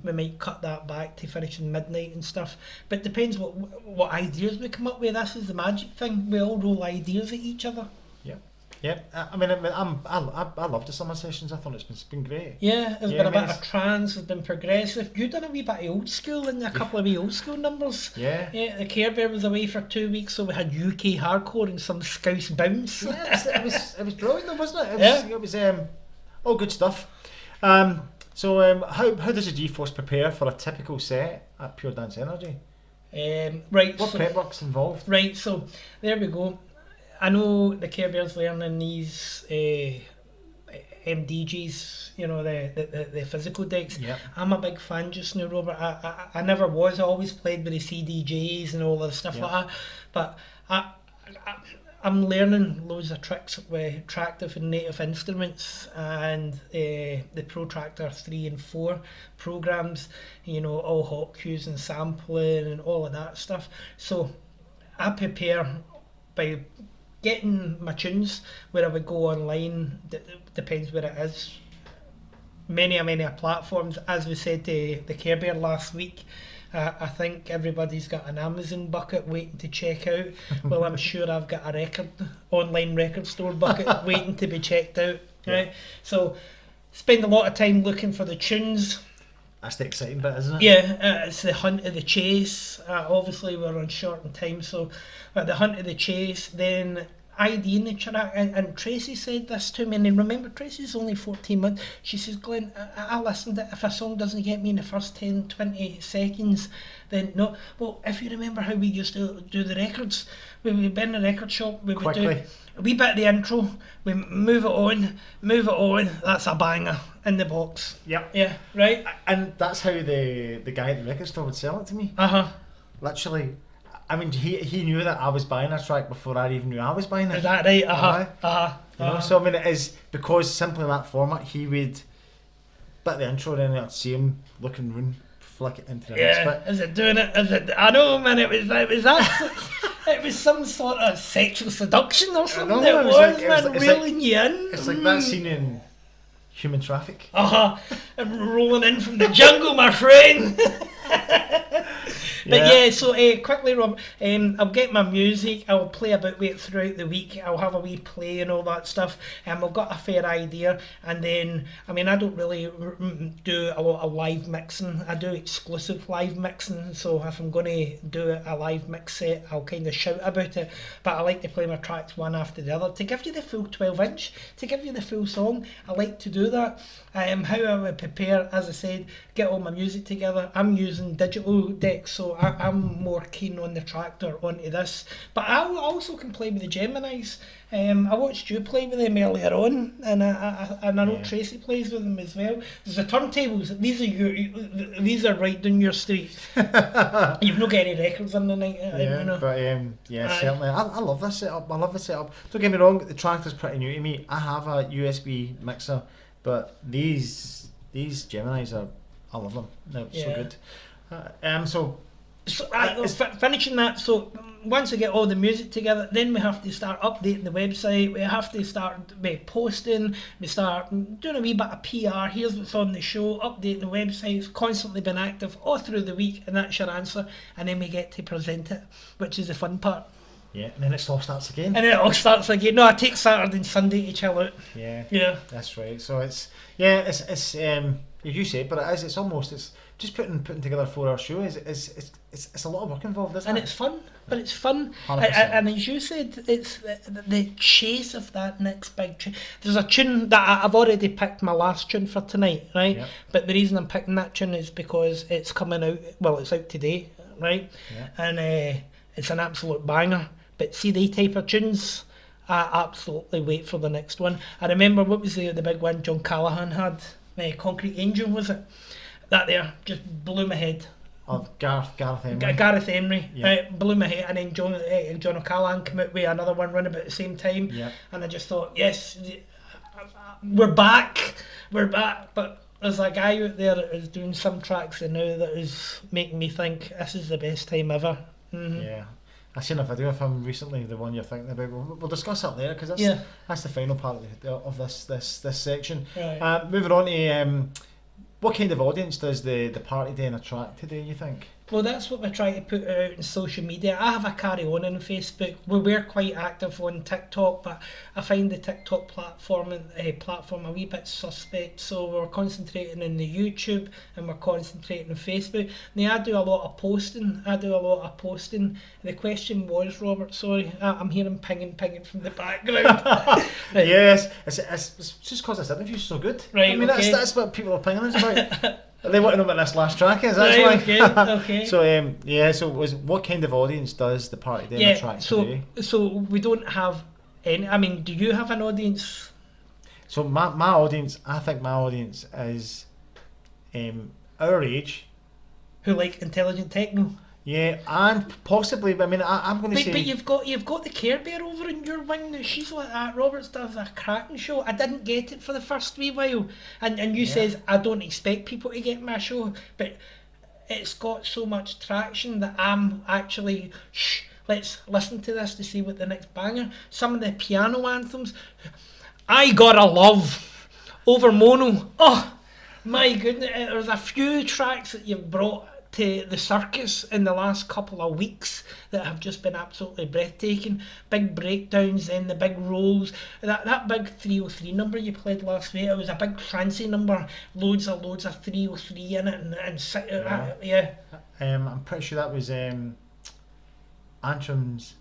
D: we might cut that back to finishing midnight and stuff. But it depends what ideas we come up with. This is the magic thing. We all roll ideas at each other.
C: Yeah. I loved the summer sessions. I thought it's been great.
D: Yeah, there's been a bit of trance, there's been progressive. You done a wee bit of old school and a couple of wee old school numbers.
C: Yeah.
D: Yeah, the Care Bear was away for 2 weeks, so we had UK hardcore and some Scouse bounce.
C: Yeah, it was brilliant though, wasn't it?
D: Yeah.
C: It was all good stuff. So how does the G-Force prepare for a typical set at Pure Dance Energy?
D: Right.
C: What prep work's involved?
D: Right, so there we go. I know the Care Bear's learning these MDGs, you know, the physical decks.
C: Yep.
D: I'm a big fan just now, Robert. I never was. I always played with the CDJs and all the stuff like that. But I'm learning loads of tricks with Tractive and Native Instruments and the Protractor 3 and 4 programs, you know, all hot cues and sampling and all of that stuff. So I prepare by getting my tunes where I would go online, depends where it is. Many platforms, as we said to the Care Bear last week. I think everybody's got an Amazon bucket waiting to check out. Well, I'm sure I've got a online record store bucket waiting to be checked out. Right, so spend a lot of time looking for the tunes.
C: That's the exciting bit, isn't it?
D: Yeah, it's the hunt of the chase. Obviously, we're on short on time, so the hunt of the chase, then IDing the track. And Tracy said this to me, and remember, Tracy's only 14 months. She says, Glenn, I listened to it. If a song doesn't get me in the first 10, 20 seconds, then no. Well, if you remember how we used to do the records, we would be in the record shop, we would do a wee bit of the intro, we move it on, that's a banger in the box.
C: Yep.
D: Yeah, right?
C: And that's how the guy at the record store would sell it to me. Literally, I mean, he knew that I was buying a track before I even knew I was buying it.
D: Is that right?
C: You know, so I mean, it is because simply in that format, he would bit the intro, then I'd see him looking round, flick it into the next bit.
D: Is it doing it? Is it? I know, man. It was that. It was some sort of sexual seduction or something. It was reeling you in.
C: It's like that scene in Human Traffic.
D: I'm rolling in from the jungle, my friend. But
C: Yeah.
D: yeah, so quickly, Rob, I'll get my music, I'll play about with it throughout the week, I'll have a wee play and all that stuff, and I've got a fair idea, and then, I mean, I don't really do a lot of live mixing, I do exclusive live mixing, so if I'm going to do a live mix set, I'll kind of shout about it, but I like to play my tracks one after the other, to give you the full 12-inch, to give you the full song, I like to do that. How I would prepare, as I said, get all my music together, I'm using digital decks, so I'm more keen on the tractor onto this, but I also can play with the Geminis. I watched you play with them earlier on, and I know Tracy plays with them as well. There's the turntables. These are right down your street. You've not got any records on the night.
C: Certainly. I love this setup. I love the setup. Don't get me wrong, the tractor's pretty new to me. I have a USB mixer, but these Geminis I love them. No, so good.
D: Finishing that, so once we get all the music together, then we have to start updating the website, we have to start posting, we start doing a wee bit of PR, here's what's on the show, updating the website, it's constantly been active all through the week, and that's your answer, and then we get to present it, which is the fun part.
C: Yeah, and then it all starts again.
D: And then it all starts again. No, I take Saturday and Sunday to chill out.
C: Yeah, that's right. So it's you say it, but it is. It's almost just putting together a 4-hour show. It's a lot of work involved, isn't it?
D: And it's fun, but it's fun.
C: 100%.
D: And as you said, it's the chase of that next big tune. There's a tune that I've already picked my last tune for tonight, right? Yep. But the reason I'm picking that tune is because it's coming out. Well, it's out today, right? Yeah. And it's an absolute banger. But see, the type of tunes, I absolutely wait for the next one. I remember, what was the big one John Callaghan had? Concrete Angel, was it? That there just blew my head.
C: Oh, Gareth Emery.
D: Gareth Emery, blew my head. And then John O'Callaghan came out with another one running about the same time. Yeah. And I just thought, yes, we're back. But there's a guy out there that is doing some tracks now that is making me think this is the best time ever. Mm-hmm.
C: Yeah. I seen a video of him recently, the one you're thinking about. We'll discuss that later, because that's the final part of this section. Right. Moving on to what kind of audience does the party then attract today, you think?
D: Well, that's what we try to put out in social media. I have a carry on Facebook. We're quite active on TikTok, but I find the TikTok platform a wee bit suspect. So we're concentrating on the YouTube and we're concentrating on Facebook. Now, I do a lot of posting. The question was, Robert, sorry, I'm hearing pinging from the background.
C: Right. Yes, it's just because this interview's so good.
D: Right,
C: I mean,
D: okay.
C: that's what people are pinging us about. They want to know what this last track is. That's
D: right,
C: why.
D: Okay.
C: So what kind of audience does the party then attract today?
D: So we don't have any. I mean, do you have an audience?
C: So my audience, I think my audience is our age,
D: who like intelligent techno.
C: Yeah, and possibly, I mean, I'm going to say...
D: But you've got the Care Bear over in your wing now. She's like that. Roberts does a cracking show. I didn't get it for the first wee while. And you says, I don't expect people to get my show. But it's got so much traction that I'm actually... let's listen to this to see what the next banger... Some of the piano anthems. I Gotta Love. Over Mono. Oh, my goodness. There's a few tracks that you've brought to the circus in the last couple of weeks that have just been absolutely breathtaking. Big breakdowns, then the big rolls. That big 303 number you played last week, it was a big fancy number, loads of 303 in it,
C: I'm pretty sure that was Antrim's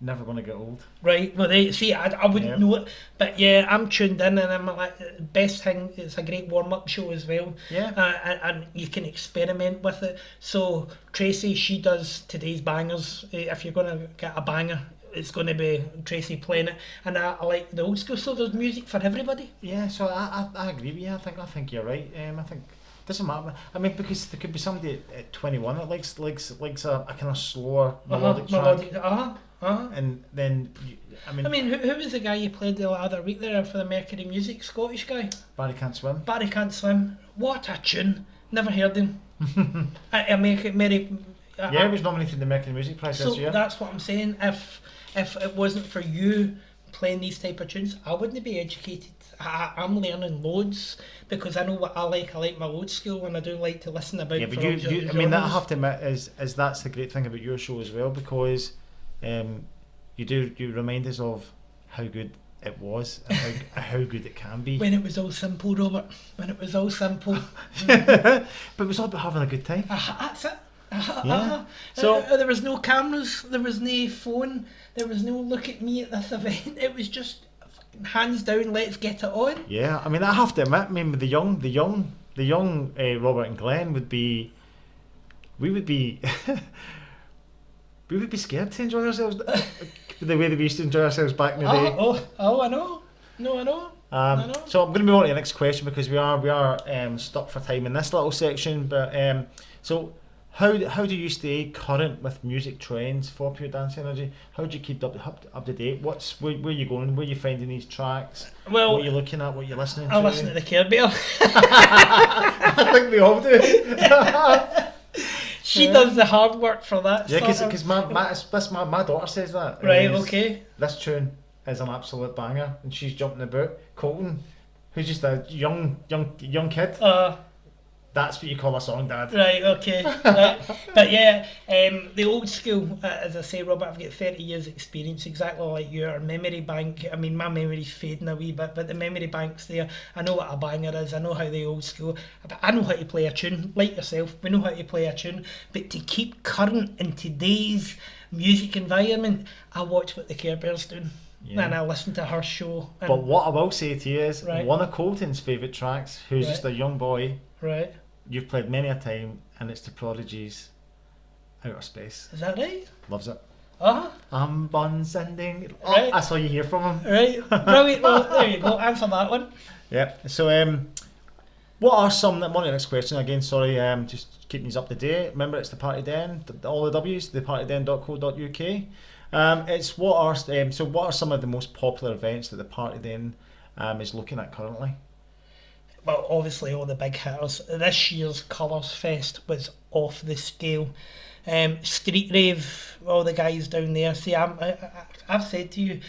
C: Never Gonna Get Old.
D: Right, well, I wouldn't know it, but yeah, I'm tuned in and I'm like, best thing, it's a great warm-up show as well. Yeah. And you can experiment with it. So Tracy, she does today's bangers. If you're going to get a banger, it's going to be Tracy playing it. And I like the old school, so there's music for everybody.
C: Yeah, so I agree with you. I think you're right. I think doesn't matter. I mean, because there could be somebody at 21 that likes a kind of slower melodic track. And then, I mean,
D: who was the guy you played the other week there for the Mercury Music? Scottish guy.
C: Barry Can't Swim.
D: Barry Can't Swim. What a tune! Never heard him. He
C: was nominated in the Mercury Music Prize this year.
D: So that's what I'm saying. If it wasn't for you playing these type of tunes, I wouldn't be educated. I'm learning loads because I know what I like. I like my old school, and I do like to listen about.
C: Yeah, but you I mean, that I have to admit is that's the great thing about your show as well, because you remind us of how good it was and how good it can be.
D: When it was all simple, Robert. When it was all simple.
C: But it was all about having a good time.
D: That's it.
C: Yeah. So
D: there was no cameras, there was no phone, there was no look at me at this event. It was just hands down, let's get it on.
C: yeah, I mean, I have to admit, I mean, with the young Robert and Glenn we would be we would be scared to enjoy ourselves the way that we used to enjoy ourselves back in the day.
D: I know. No, I know. I know.
C: So I'm going to move on to the next question, because we are stuck for time in this little section. But so how do you stay current with music trends for Pure Dance Energy? How do you keep up to date? Where are you going? Where are you finding these tracks?
D: Well,
C: what are you looking at? What are you listening to?
D: I listen to the Care Bear.
C: I think we all do.
D: She does the hard work for that.
C: Yeah, because my daughter says that.
D: Right. Okay.
C: This tune is an absolute banger, and she's jumping about. Colton, who's just a young kid. That's what you call a song, Dad.
D: Right, okay. But yeah, the old school, as I say, Robert, I've got 30 years experience, exactly like your memory bank. I mean, my memory's fading a wee bit, but the memory bank's there. I know what a banger is. I know how the old school, but I know how to play a tune. Like yourself, we know how to play a tune. But to keep current in today's music environment, I watch what the Care Bear's doing. Yeah. And I listen to her show.
C: But what I will say to you is,
D: right,
C: one of Colton's favourite tracks, who's
D: right,
C: just a young boy,
D: right,
C: you've played many a time, and it's the Prodigy's Outer Space.
D: Is that right?
C: Loves it.
D: Uh-huh.
C: I'm bun sending.
D: Right.
C: That's all you hear from him.
D: Right. Brilliant. Well, there you go. Answer that one.
C: Yeah. So, what are some? One of the next question again. Sorry. Just keeping you up to date. Remember, it's the Party Den. All the W's. thepartyden.co.uk. It's what are so? What are some of the most popular events that the Party Den is looking at currently?
D: Well, obviously all the big hitters. This year's Colours Fest was off the scale. Street Rave, all the guys down there. See, I've said to you,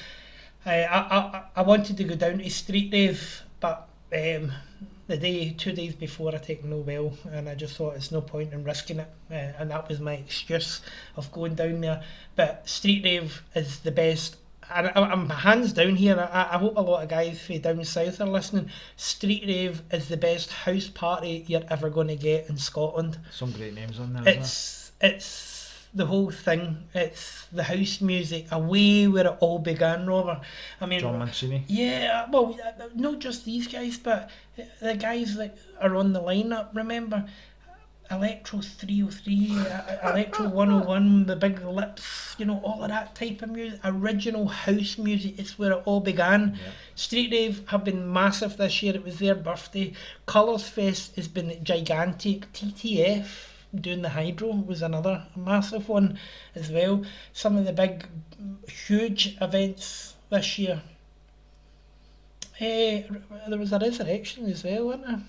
D: I wanted to go down to Street Rave, but the 2 days before I take Nobel, and I just thought it's no point in risking it, and that was my excuse of going down there. But Street Rave is the best. And I'm hands down here. I hope a lot of guys from down south are listening. Street Rave is the best house party you're ever going to get in Scotland. Some
C: great names on there.
D: It's the whole thing. It's the house music, away where it all began, Robert. I mean,
C: John Mancini.
D: Yeah, well, not just these guys, but the guys that are on the lineup. Remember, Electro 303, Electro 101, the Big Lips, all of that type of music, original house music. It's where it all began. Yeah. Street Rave have been massive this year. It was their birthday. Colours Fest has been gigantic. TTF doing the Hydro was another massive one as well. Some of the big, huge events this year. There was a Resurrection as well, wasn't there?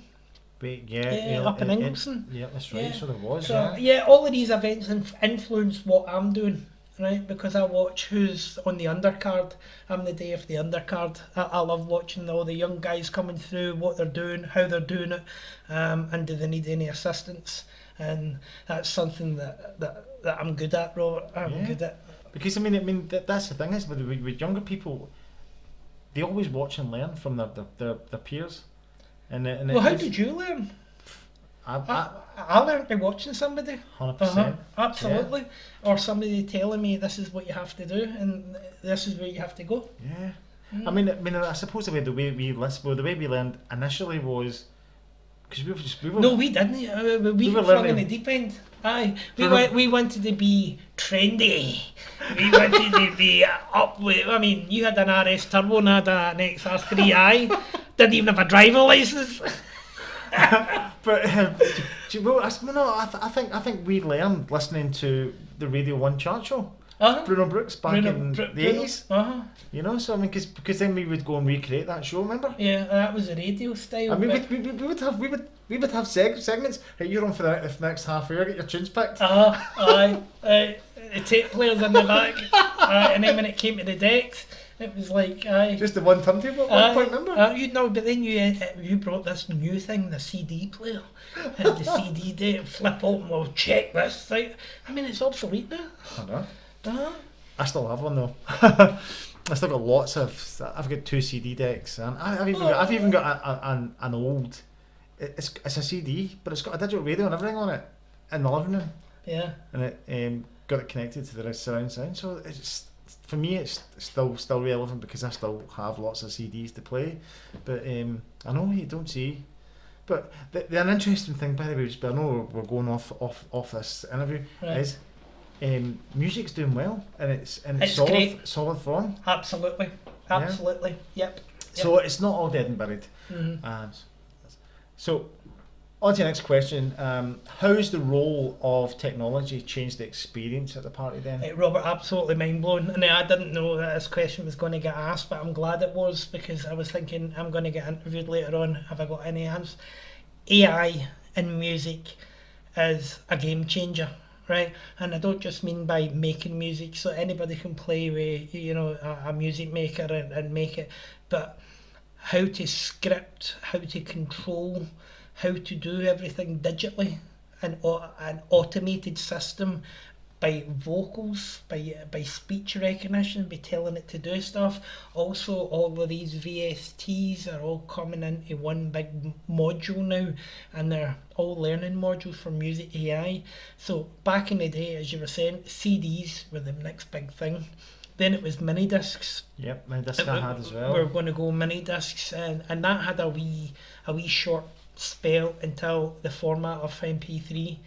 D: Up in Ingleson.
C: Yeah, that's right. So there was.
D: So, all of these events influence what I'm doing, right? Because I watch who's on the undercard. I'm the day of the undercard. I love watching all the young guys coming through, what they're doing, how they're doing it, and do they need any assistance? And that's something that I'm good at, Robert. I'm good at.
C: Because I mean that's the thing is with younger people, they always watch and learn from their peers. And
D: how did you learn? I learned by watching somebody.
C: 100%.
D: Absolutely. Yeah. Or somebody telling me this is what you have to do and this is where you have to go.
C: Yeah. I mean, I suppose the way we learned initially was because we were.
D: No, we didn't. We were flung in the deep end. Aye, we wanted to be trendy. We wanted to be up with. I mean, you had an RS Turbo and I had an XR3i. Didn't even have a driver license.
C: But I think we learned listening to the Radio 1 chart show. Bruno Brooks back in the 80s. So I mean, because then we would go and recreate that show. Remember?
D: Yeah, that was the radio style.
C: I mean, we would have segments. Hey, you're on for the next half hour. Get your tunes picked.
D: The tape players in the back, and then when it came to the decks, It was like, aye.
C: Just the one turntable at one point, remember?
D: You know, but then you brought this new thing, the CD player. The CD day, flip open, well, check this thing. I mean, it's obsolete now.
C: I know.
D: Uh-huh.
C: I still have one though. I still got lots of. I've got 2 CD decks, and I've even got an old. It's a CD, but it's got a digital radio and everything on it in the living room.
D: Yeah.
C: And it got it connected to the surround sound. So it's, for me, it's still relevant because I still have lots of CDs to play. But I know you don't see. But an interesting thing, by the way, but I know we're going off this interview,
D: right.
C: is music's doing well, and it's solid form.
D: Absolutely. Yep.
C: So it's not all dead and buried.
D: Mm-hmm.
C: So on to the next question. How's the role of technology changed the experience at the party then?
D: Robert, absolutely mind blown. And I didn't know that this question was going to get asked, but I'm glad it was, because I was thinking I'm going to get interviewed later on. Have I got any hands? AI in music is a game changer, right? And I don't just mean by making music, so anybody can play with, a music maker and make it, but how to script, how to control, how to do everything digitally, an automated system by vocals, by speech recognition, by telling it to do stuff. Also, all of these VSTs are all coming into one big module now, and they're all learning modules for music AI. So back in the day, as you were saying, CDs were the next big thing. Then it was mini discs.
C: Yep, mini discs I had as well.
D: We're going to go mini discs, and that had a wee short spell until the format of MP3,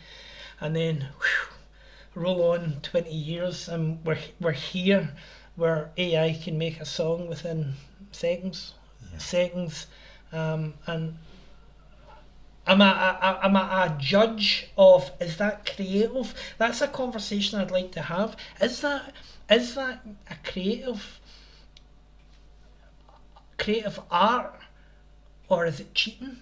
D: and then roll on 20 years, and we're here, where AI can make a song within seconds, and I'm a judge of, is that creative? That's a conversation I'd like to have. Is that a creative art, or is it cheating?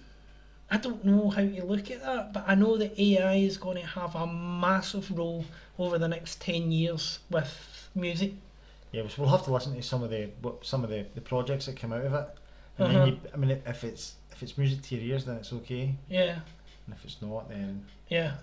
D: I don't know how to look at that, but I know that AI is going to have a massive role over the next 10 years with music. Yeah,
C: we'll have to listen to some of the projects that come out of it. And then if it's music to your ears, then it's okay.
D: Yeah.
C: And if it's not, then
D: yeah.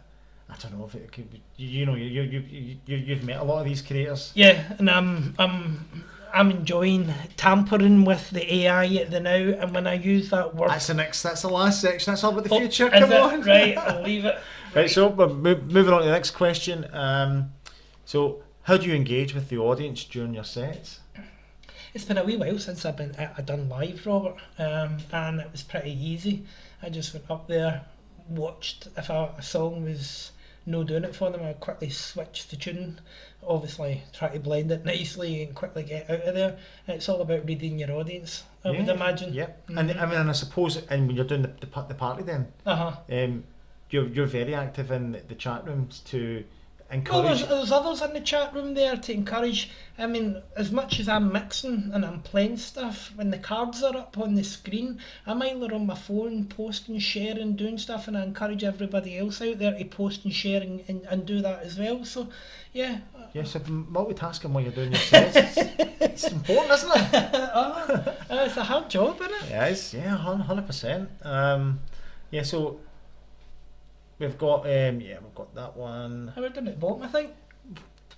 C: I don't know if it could be. You've met a lot of these creators.
D: Yeah, and I'm enjoying tampering with the AI at the now, and when I use that word,
C: that's the last section. That's all about the future. Come on,
D: right? I'll leave it.
C: Right, so we're moving on to the next question. So how do you engage with the audience during your sets?
D: It's been a wee while since I've done live, Robert, and it was pretty easy. I just went up there, watched if a song was no doing it for them, I'd quickly switch the tune, obviously try to blend it nicely and quickly get out of there. And it's all about reading your audience, I would imagine.
C: Yep. Mm-hmm. And I suppose, and when you're doing the party then, you're very active in the chat rooms to encourage.
D: Well, there's others in the chat room there to encourage. I mean, as much as I'm mixing and I'm playing stuff, when the cards are up on the screen, I'm either on my phone posting, sharing, doing stuff, and I encourage everybody else out there to post and share and do that as well. So, yeah.
C: Yeah, so multitasking while you're doing your sets, it's important, isn't it?
D: It's a hard job, isn't it?
C: Yeah, it's 100%. Yeah, so we've got that one.
D: We're doing it at the bottom, I think.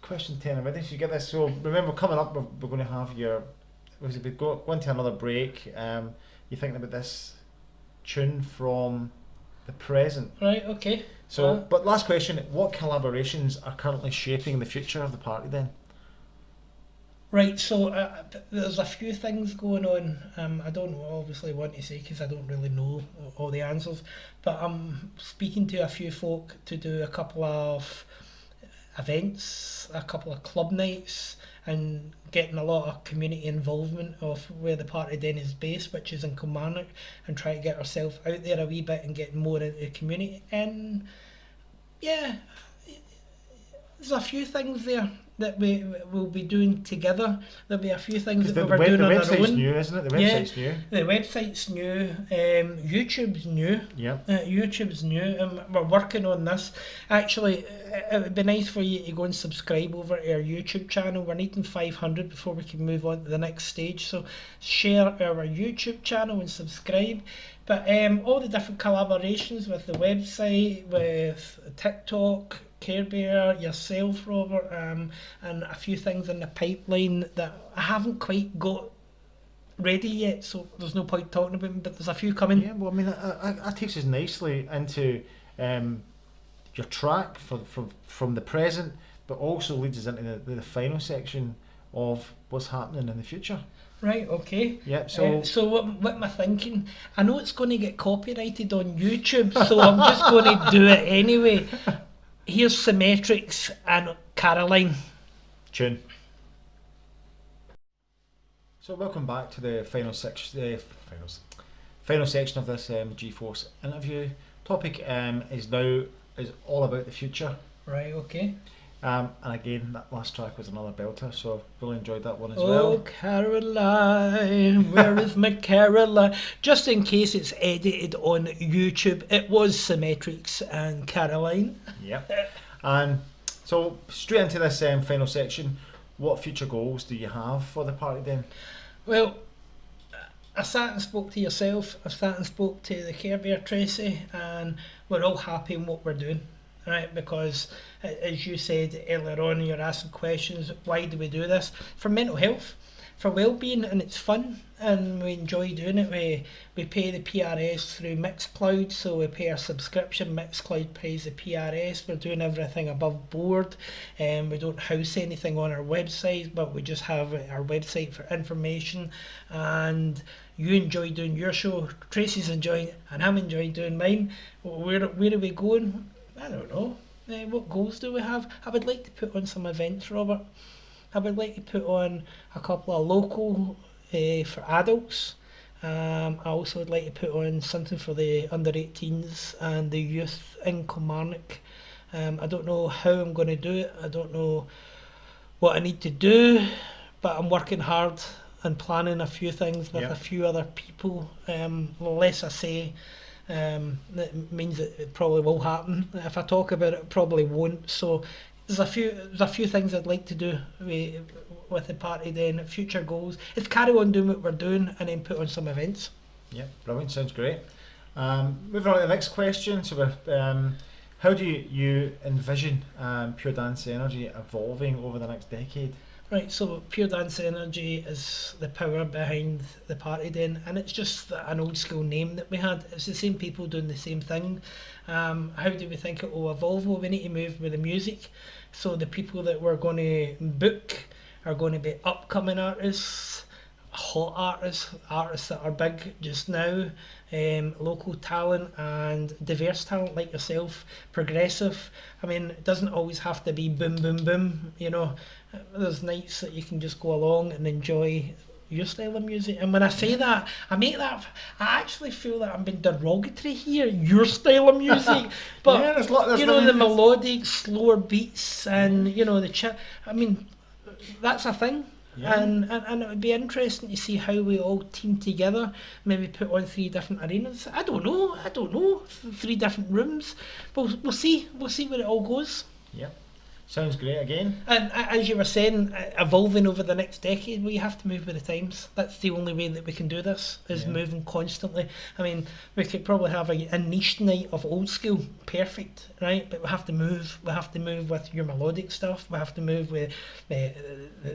C: Question 10 already. So you get this. So remember, coming up, we're going to have we go into another break. You're thinking about this tune from the present.
D: Right. Okay.
C: So, but last question: what collaborations are currently shaping the future of the party then?
D: Right, so there's a few things going on. I don't obviously want to say because I don't really know all the answers, but I'm speaking to a few folk to do a couple of events, a couple of club nights, and getting a lot of community involvement of where the party then is based, which is in Kilmarnock, and try to get ourselves out there a wee bit and get more into the community. And yeah, there's a few things there that we will be doing together. There'll be a few things that
C: The,
D: we're doing
C: the
D: on our
C: website's
D: own.
C: new, isn't it? The
D: Yeah.
C: website's new.
D: The website's new, YouTube's new.
C: Yep.
D: YouTube's new, and we're working on this. Actually, it would be nice for you to go and subscribe over to our YouTube channel. We're needing 500 before we can move on to the next stage. So share our YouTube channel and subscribe. But all the different collaborations with the website, with TikTok, Care Bear, yourself, Robert, and a few things in the pipeline that I haven't quite got ready yet, so there's no point talking about them, but there's a few coming.
C: Yeah, well, I mean, that takes us nicely into your track from the present, but also leads us into the final section of what's happening in the future.
D: Right, okay.
C: Yeah, so
D: what am I thinking? I know it's going to get copyrighted on YouTube, so I'm just going to do it anyway. Here's Symmetrics and Caroline.
C: tune. So welcome back to the final section of this G-Force interview. Topic is all about the future.
D: Right, okay.
C: And again, that last track was another belter, so really enjoyed that one as
D: Oh,
C: well.
D: Caroline, where is my Caroline? Just in case it's edited on YouTube, it was Symmetrics and Caroline.
C: Yep. And so straight into this final section, what future goals do you have for the party then?
D: Well, I sat and spoke to yourself, I sat and spoke to the Care Bear Tracy, and we're all happy in what we're doing, right? Because as you said earlier on, you're asking questions, why do we do this? For mental health, for well-being, and it's fun, and we enjoy doing it. We pay the PRS through Mixcloud, so we pay our subscription. Mixcloud pays the PRS. We're doing everything above board, and we don't house anything on our website, but we just have our website for information. And you enjoy doing your show, Tracy's enjoying it, and I'm enjoying doing mine. Where are we going? I don't know. What goals do we have? I would like to put on some events, Robert. I would like to put on a couple of local for adults. I also would like to put on something for the under 18s and the youth in Kilmarnock. I don't know how I'm going to do it. I don't know what I need to do, but I'm working hard and planning a few things with a few other people. The less I say, that means it probably will happen. If I talk about it, it probably won't. So there's a few things I'd like to do with the party then. Future goals is carry on doing what we're doing and then put on some events.
C: Yeah, brilliant, sounds great. Moving on to the next question. So how do you envision Pure Dance Energy evolving over the next decade?
D: Right, so Pure Dance Energy is the power behind the party then, and it's just an old school name that we had. It's the same people doing the same thing. How do we think it will evolve? Well, we need to move with the music. So the people that we're going to book are going to be upcoming artists, hot artists that are big just now, local talent and diverse talent like yourself, progressive. I mean, it doesn't always have to be boom, boom, boom, you know. There's nights that you can just go along and enjoy your style of music. And when I say that, I actually feel that I'm being derogatory here, your style of music. But,
C: yeah, there's
D: you know, the melodic, slower beats and, you know, I mean, that's a thing. Yeah. And it would be interesting to see how we all team together, maybe put on 3 different arenas. I don't know, 3 different rooms. But we'll see where it all goes.
C: Yep. Sounds great again.
D: And as you were saying, evolving over the next decade, we have to move with the times. That's the only way that we can do this, is moving constantly. I mean, we could probably have a niche night of old school, perfect, right? But we have to move. We have to move with your melodic stuff. We have to move with the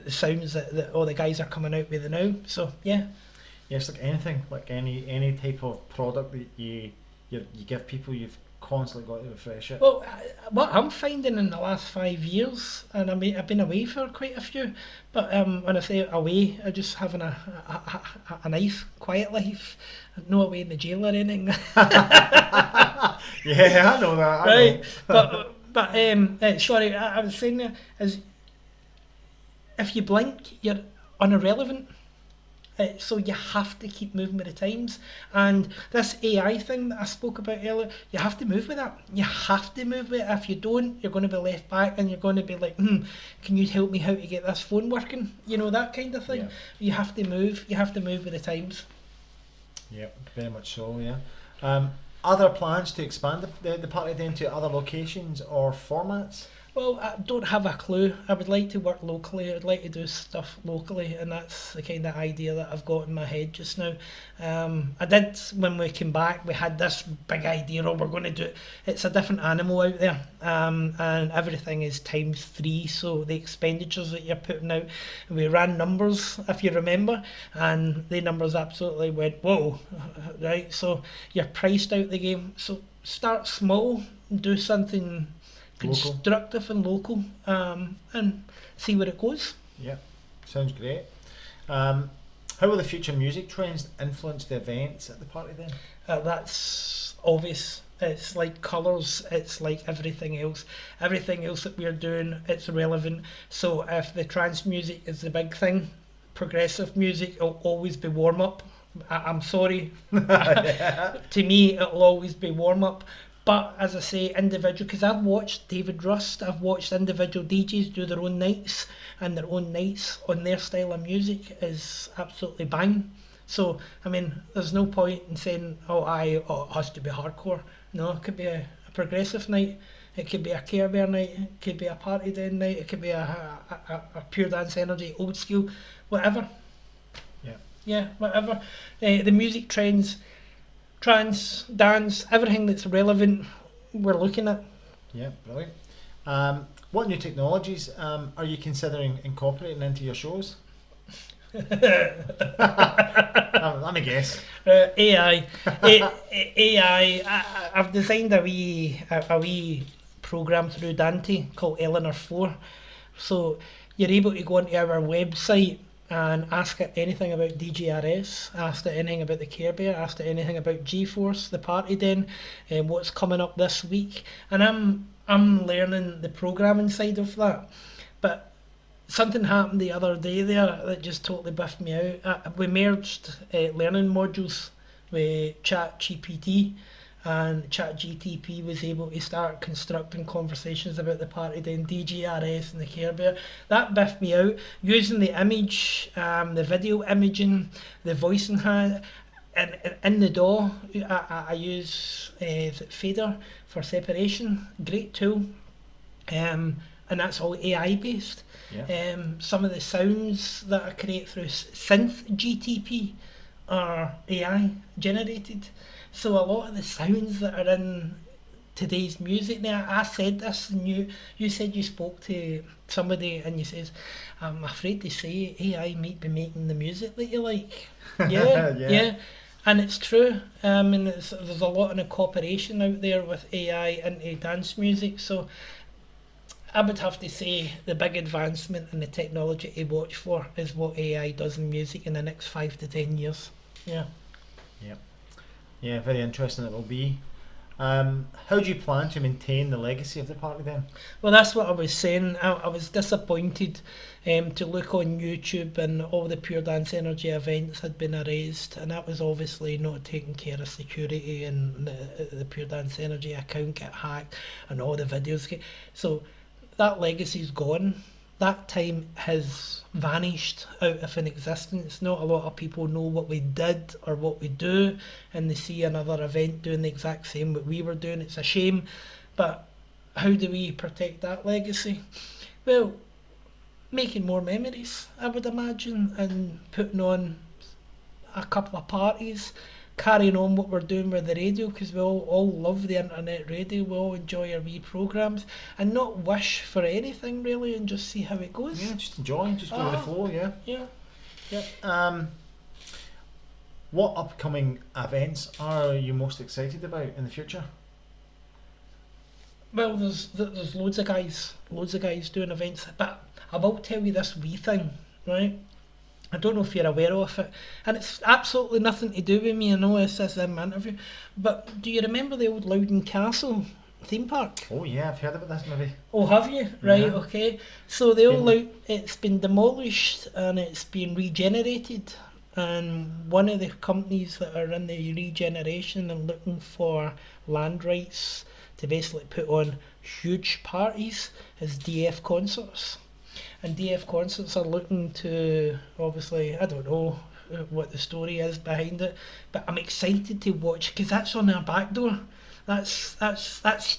D: sounds that all the guys are coming out with now. So, yeah.
C: Yes, like anything, like any type of product that you give people, you've constantly got to refresh it.
D: Well, what I'm finding in the last 5 years, and I've been away for quite a few, but when I say away, I'm just having a nice, quiet life, no away in the jail or anything.
C: Yeah, I know that.
D: Right, but sorry, I was saying there is, if you blink, you're unirrelevant. So you have to keep moving with the times. And this AI thing that I spoke about earlier, you have to move with that. You have to move with it. If you don't, you're going to be left back and you're going to be like, can you help me how to get this phone working? You know, that kind of thing.
C: Yeah.
D: You have to move. You have to move with the times.
C: Yep, very much so, yeah. Other plans to expand the party then to other locations or formats?
D: Well, I don't have a clue. I would like to work locally. I'd like to do stuff locally, and that's the kind of idea that I've got in my head just now. I did, when we came back, we had this big idea, we're going to do it. It's a different animal out there, and everything is ×3, so the expenditures that you're putting out, we ran numbers, if you remember, and the numbers absolutely went, whoa, right? So you're priced out the game. So start small, do something
C: Local.
D: constructive and local, and see where it goes.
C: Yeah, sounds great. How will the future music trends influence the events at the party then?
D: That's obvious. It's like colours, it's like everything else. Everything else that we're doing, it's relevant. So if the trance music is the big thing, progressive music will always be warm up. I'm sorry. To me, it'll always be warm up. But as I say, individual, because I've watched David Rust, I've watched individual DJs do their own nights, and their own nights on their style of music is absolutely bang. So, I mean, there's no point in saying, it has to be hardcore. No, it could be a progressive night, it could be a Care Bear night, it could be a Party Den night, it could be a Pure Dance Energy, old school, whatever.
C: Yeah.
D: Yeah, whatever. The music trends, trance, dance, everything that's relevant, we're looking at.
C: Yeah, brilliant. What new technologies are you considering incorporating into your shows? Let me guess.
D: AI. AI. I've designed a wee program through Dante called Eleanor 4. So you're able to go onto our website and ask it anything about Djrs, ask it anything about the Care Bear, ask it anything about G-Force, the Party Den, and what's coming up this week. And I'm learning the programming side of that. But something happened the other day there that just totally biffed me out. We merged learning modules with ChatGPT, and ChatGTP was able to start constructing conversations about the Party Den, DJRS and the Care Bear. That biffed me out. Using the image, the video imaging, the voice enhance, and in the DAW, I use Fader for separation, great tool, and that's all AI based.
C: Yeah.
D: Some of the sounds that I create through Synth GTP are AI generated. So a lot of the sounds that are in today's music now, I said this, and you said you spoke to somebody and you says, I'm afraid to say AI might be making the music that you like. Yeah, yeah. And it's true. And there's a lot of cooperation out there with AI into dance music. So I would have to say the big advancement in the technology to watch for is what AI does in music in the next 5 to 10 years. Yeah.
C: Yeah. Yeah, very interesting it will be. How do you plan to maintain the legacy of the party then?
D: Well, that's what I was saying. I was disappointed to look on YouTube and all the Pure Dance Energy events had been erased, and that was obviously not taking care of security, and the Pure Dance Energy account get hacked and all the videos get... So that legacy's gone. That time has vanished out of an existence. Not a lot of people know what we did or what we do, and they see another event doing the exact same what we were doing. It's a shame, but how do we protect that legacy? Well, making more memories, I would imagine, and putting on a couple of parties, carrying on what we're doing with the radio, because we all love the internet radio, we all enjoy our wee programmes, and not wish for anything really, and just see how it goes.
C: Yeah, just enjoy, just go with the flow, yeah.
D: Yeah.
C: What upcoming events are you most excited about in the future?
D: Well, there's loads of guys doing events, but I will tell you this wee thing, right? I don't know if you're aware of it, and it's absolutely nothing to do with me. I know this is in my interview, but do you remember the old Loudon Castle theme park?
C: Oh yeah, I've heard about this maybe.
D: Oh, have you? Right,
C: Yeah.
D: Okay. So the old it's been demolished and it's been regenerated, and one of the companies that are in the regeneration and looking for land rights to basically put on huge parties is DF Concerts. And DF Concerts are looking to, obviously, I don't know what the story is behind it, but I'm excited to watch because that's on our back door. That's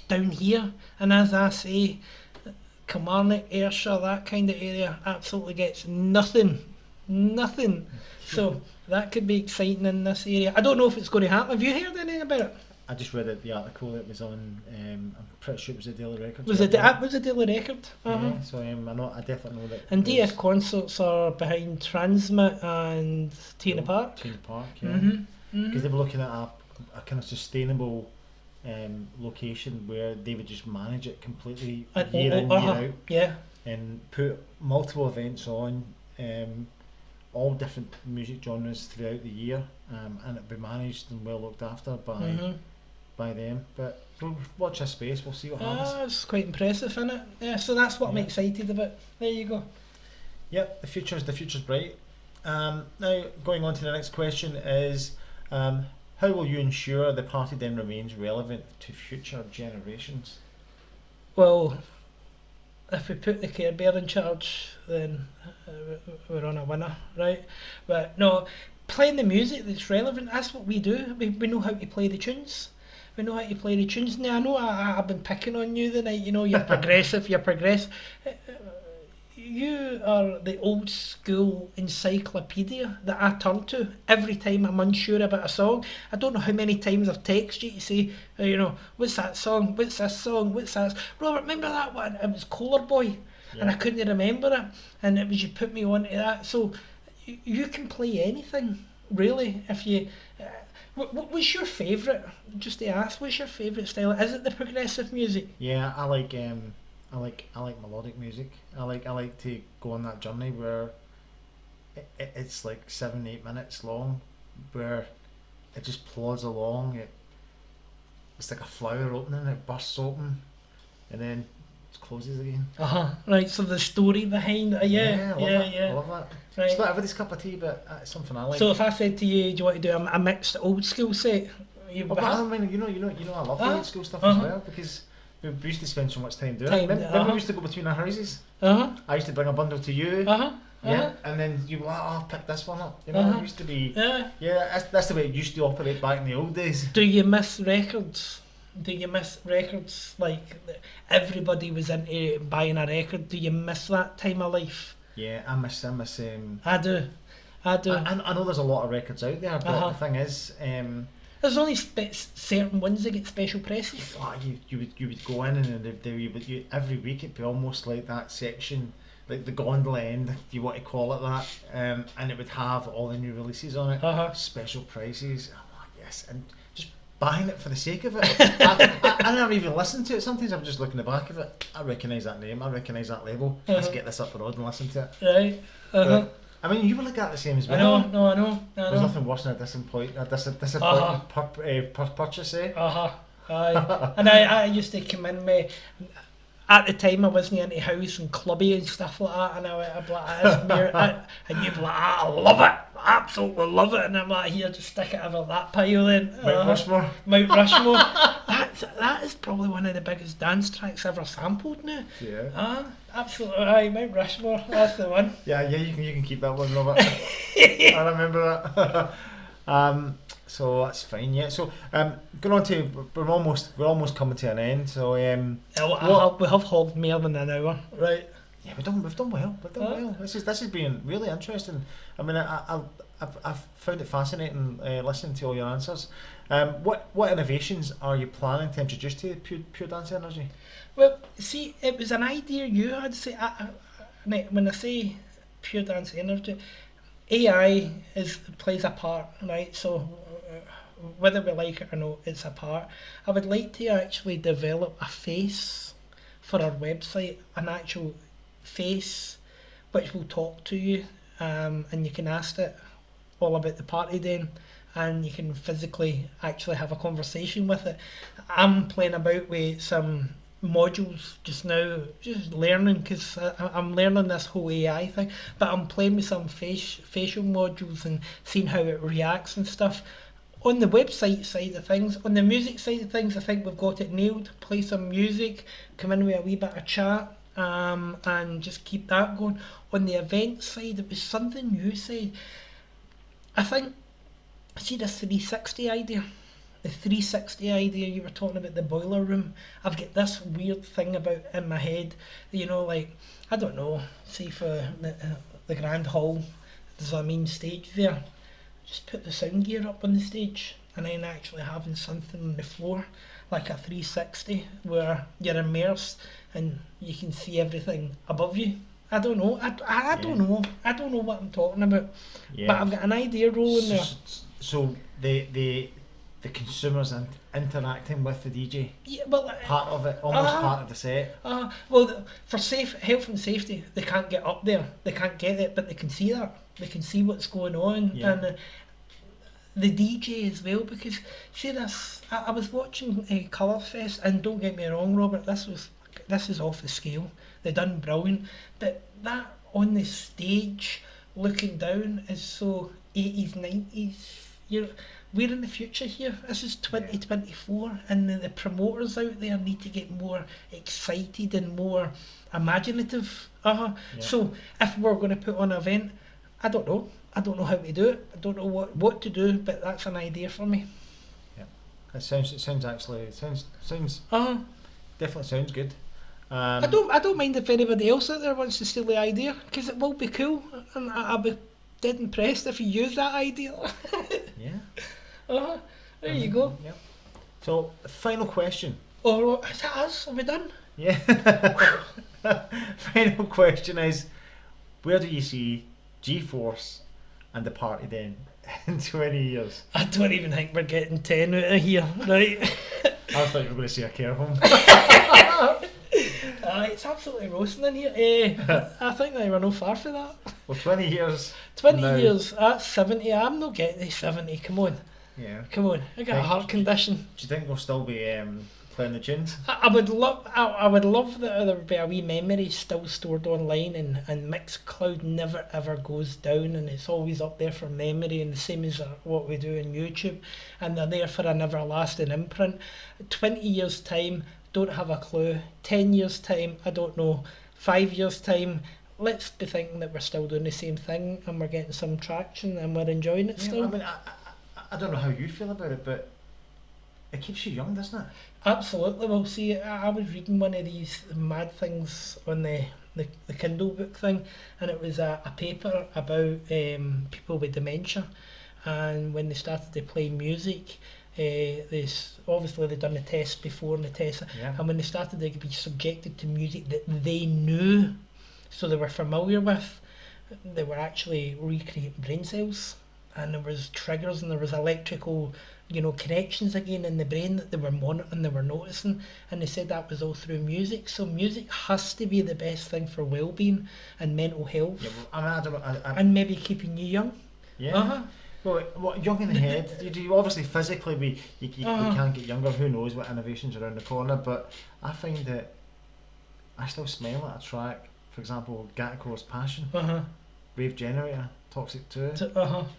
D: down here, and as I say, Kilmarnock, Ayrshire, that kind of area absolutely gets nothing. So that could be exciting in this area. I don't know if it's going to happen. Have you heard anything about it?
C: I just read the article that was on. I'm pretty sure it was a Daily Record.
D: Was it a Daily Record?
C: Yeah, so I definitely know that.
D: And DF Concerts are behind Transmit and Tina Park.
C: Tina Park, yeah. Because they were looking at a kind of sustainable location where they would just manage it completely year in, year out.
D: Yeah.
C: And put multiple events on, all different music genres throughout the year, and it'd be managed and well looked after by them. But we'll watch this space, we'll see what happens.
D: It's quite impressive, isn't it? Yeah, so that's what I'm excited about. There you go.
C: Yep, the future's bright. Now, going on to the next question is, how will you ensure the party then remains relevant to future generations?
D: Well, if we put the Care Bear in charge, then we're on a winner, right? But no, playing the music that's relevant, that's what we do. We know how to play the tunes. Now, I know I've been picking on you the night, you're progressive, You are the old school encyclopedia that I turn to every time I'm unsure about a song. I don't know how many times I've texted you to say, what's that song? What's this song? What's that? Robert, remember that one? It was Collar Boy, and I couldn't remember it. And it was you put me on to that. So you can play anything, really. If you, what's your favourite? Just to ask, what's your favourite style? Is it the progressive music?
C: Yeah, I like melodic music. I like to go on that journey where it's like 7-8 minutes long, where it just plods along. It's like a flower opening, it bursts open, and then it closes again.
D: Right. So the story behind it, yeah.
C: I love that.
D: Right.
C: It's not everybody's cup of tea, but it's something I like.
D: So if I said to you, do you want to do a mixed old school set?
C: But I mean, I love the old school stuff as well, because we used to spend so much time doing it. Remember we used to go between our houses? I used to bring a bundle to you. Yeah, and then you go, I'll pick this one up. It used to be. Yeah, that's the way it used to operate back in the old days.
D: Do you miss records? Like everybody was into buying a record? Do you miss that time of life?
C: Yeah, I miss.
D: I do.
C: I know there's a lot of records out there, but the thing is,
D: there's only certain ones that get special presses.
C: You would go in and you every week it'd be almost like that section, like the gondola end, if you want to call it that, and it would have all the new releases on it, special prices. I'm like, yes, and just buying it for the sake of it. I never even listen to it. Sometimes I'm just looking at the back of it. I recognise that name. I recognise that label. Let's get this up the road and listen to it.
D: Right.
C: But, I mean, you were like that the same as well.
D: I know.
C: There's nothing worse than a disappointing purchase, eh?
D: Aye. And I used to come in with, at the time I wasn't into house and clubby and stuff like that, and I'd be like, and you'd be like, I love it, absolutely love it, and I'm like, here, just stick it over that pile then. Mount Rushmore. That is probably one of the biggest dance tracks ever sampled now.
C: Yeah.
D: Absolutely. Aye, Mount Rushmore, that's the one.
C: Yeah, you can keep that one, Robert. I remember that. So that's fine. Yeah. So going on to, we're almost coming to an end. So
D: we have hogged more than an hour, right?
C: Yeah, we've done well. This has been really interesting. I mean, I've found it fascinating listening to all your answers. What innovations are you planning to introduce to Pure Dance Energy?
D: Well, see, it was an idea you had. When I say Pure Dance Energy, AI plays a part, right? So whether we like it or not, it's a part. I would like to actually develop a face for our website, an actual face which will talk to you, and you can ask it all about the party then, and you can physically actually have a conversation with it. I'm playing about with some modules just now, just learning, because I'm learning this whole AI thing, but I'm playing with some facial modules and seeing how it reacts and stuff. On the website side of things, on the music side of things, I think we've got it nailed. Play some music, come in with a wee bit of chat, and just keep that going. On the event side, it was something you said. I think, see this 360 idea? The 360 idea, you were talking about the boiler room. I've got this weird thing about in my head, you know, like, I don't know, say for the Grand Hall, there's a main stage there. Just put the sound gear up on the stage and then actually having something on the floor, like a 360, where you're immersed and you can see everything above you. I don't know. I don't know. I don't know what I'm talking about. Yeah. But I've got an idea rolling there.
C: So the consumers interacting with the DJ.
D: Yeah, well,
C: part of it, almost part of the set.
D: Well, for health and safety, they can't get up there. They can't get it, but they can see that. They can see what's going on, and the DJ as well. Because see this, I was watching Colourfest, and don't get me wrong, Robert, this is off the scale. They done brilliant, but that on the stage looking down is so 80s, 90s. We're in the future here. This is 2024, and the promoters out there need to get more excited and more imaginative. So if we're going to put on an event, I don't know how to do it. I don't know what to do, but that's an idea for me.
C: Yeah, it sounds definitely sounds good. I
D: don't mind if anybody else out there wants to steal the idea, because it will be cool, and I'll be dead impressed if you use that idea.
C: Yeah.
D: There you go.
C: Yep. So, final question.
D: Oh, is that us? Are we done?
C: Yeah. Final question is, where do you see G-Force and the Party Den in 20 years?
D: I don't even think we're getting 10 out of here, right?
C: I thought you were going to say a care home.
D: It's absolutely roasting in here. I think they were no far for that.
C: Well, 20 years.
D: 20 years, that's 70. I'm not getting to 70, come on.
C: Yeah.
D: Come on, I got a heart condition.
C: Do you think we'll still be playing the tunes?
D: I would love that there would be a wee memory still stored online, and Mixcloud never ever goes down, and it's always up there for memory, and the same as what we do on YouTube, and they're there for an everlasting imprint. 20 years time, don't have a clue. 10 years time, I don't know. 5 years time, let's be thinking that we're still doing the same thing, and we're getting some traction, and we're enjoying it still.
C: I mean, I don't know how you feel about it, but it keeps you young, doesn't it?
D: Absolutely. Well, see, I was reading one of these mad things on the Kindle book thing, and it was a paper about people with dementia, and when they started to play music, obviously they'd done the test before and the test, and when they started to be subjected to music that they knew, so they were familiar with, they were actually recreating brain cells, and there was triggers and there was electrical connections again in the brain that they were monitoring, they were noticing, and they said that was all through music. So music has to be the best thing for well-being and mental health.
C: Yeah, well, I don't know,
D: and maybe keeping you young.
C: Yeah. Well, young in the head. You obviously physically you can get younger. Who knows what innovations around the corner? But I find that I still smile at a track. For example, Gatticore's Passion, Rave Generator, Toxic 2.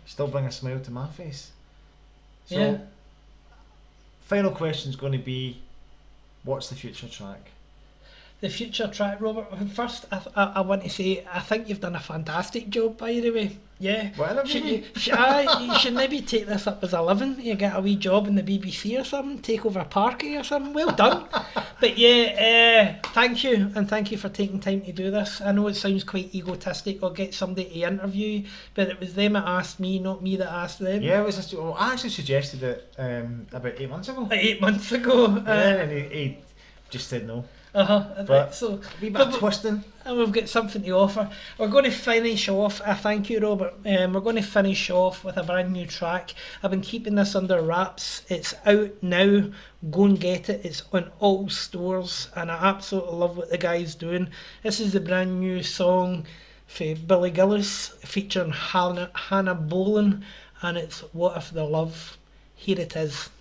C: Still bring a smile to my face. So, final question is going to be, what's the future track?
D: The future track, Robert. First, I want to say I think you've done a fantastic job, by the way. Yeah.
C: Well,
D: you should maybe take this up as a living. You get a wee job in the BBC or something, take over a parky or something. Well done. But yeah, thank you, and thank you for taking time to do this. I know it sounds quite egotistic. I'll get somebody to interview, but it was them that asked me, not me that asked them.
C: Yeah, it was. I actually suggested it about 8 months ago.
D: 8 months ago.
C: And he just said no.
D: But so
C: a wee bit of twisting.
D: And we've got something to offer. We're going to finish off, thank you, Robert, we're going to finish off with a brand new track. I've been keeping this under wraps. It's out now, go and get it. It's on all stores, and I absolutely love what the guy's doing. This is the brand new song for Billy Gillis featuring Hannah Bolan, and it's What If the Love. Here it is.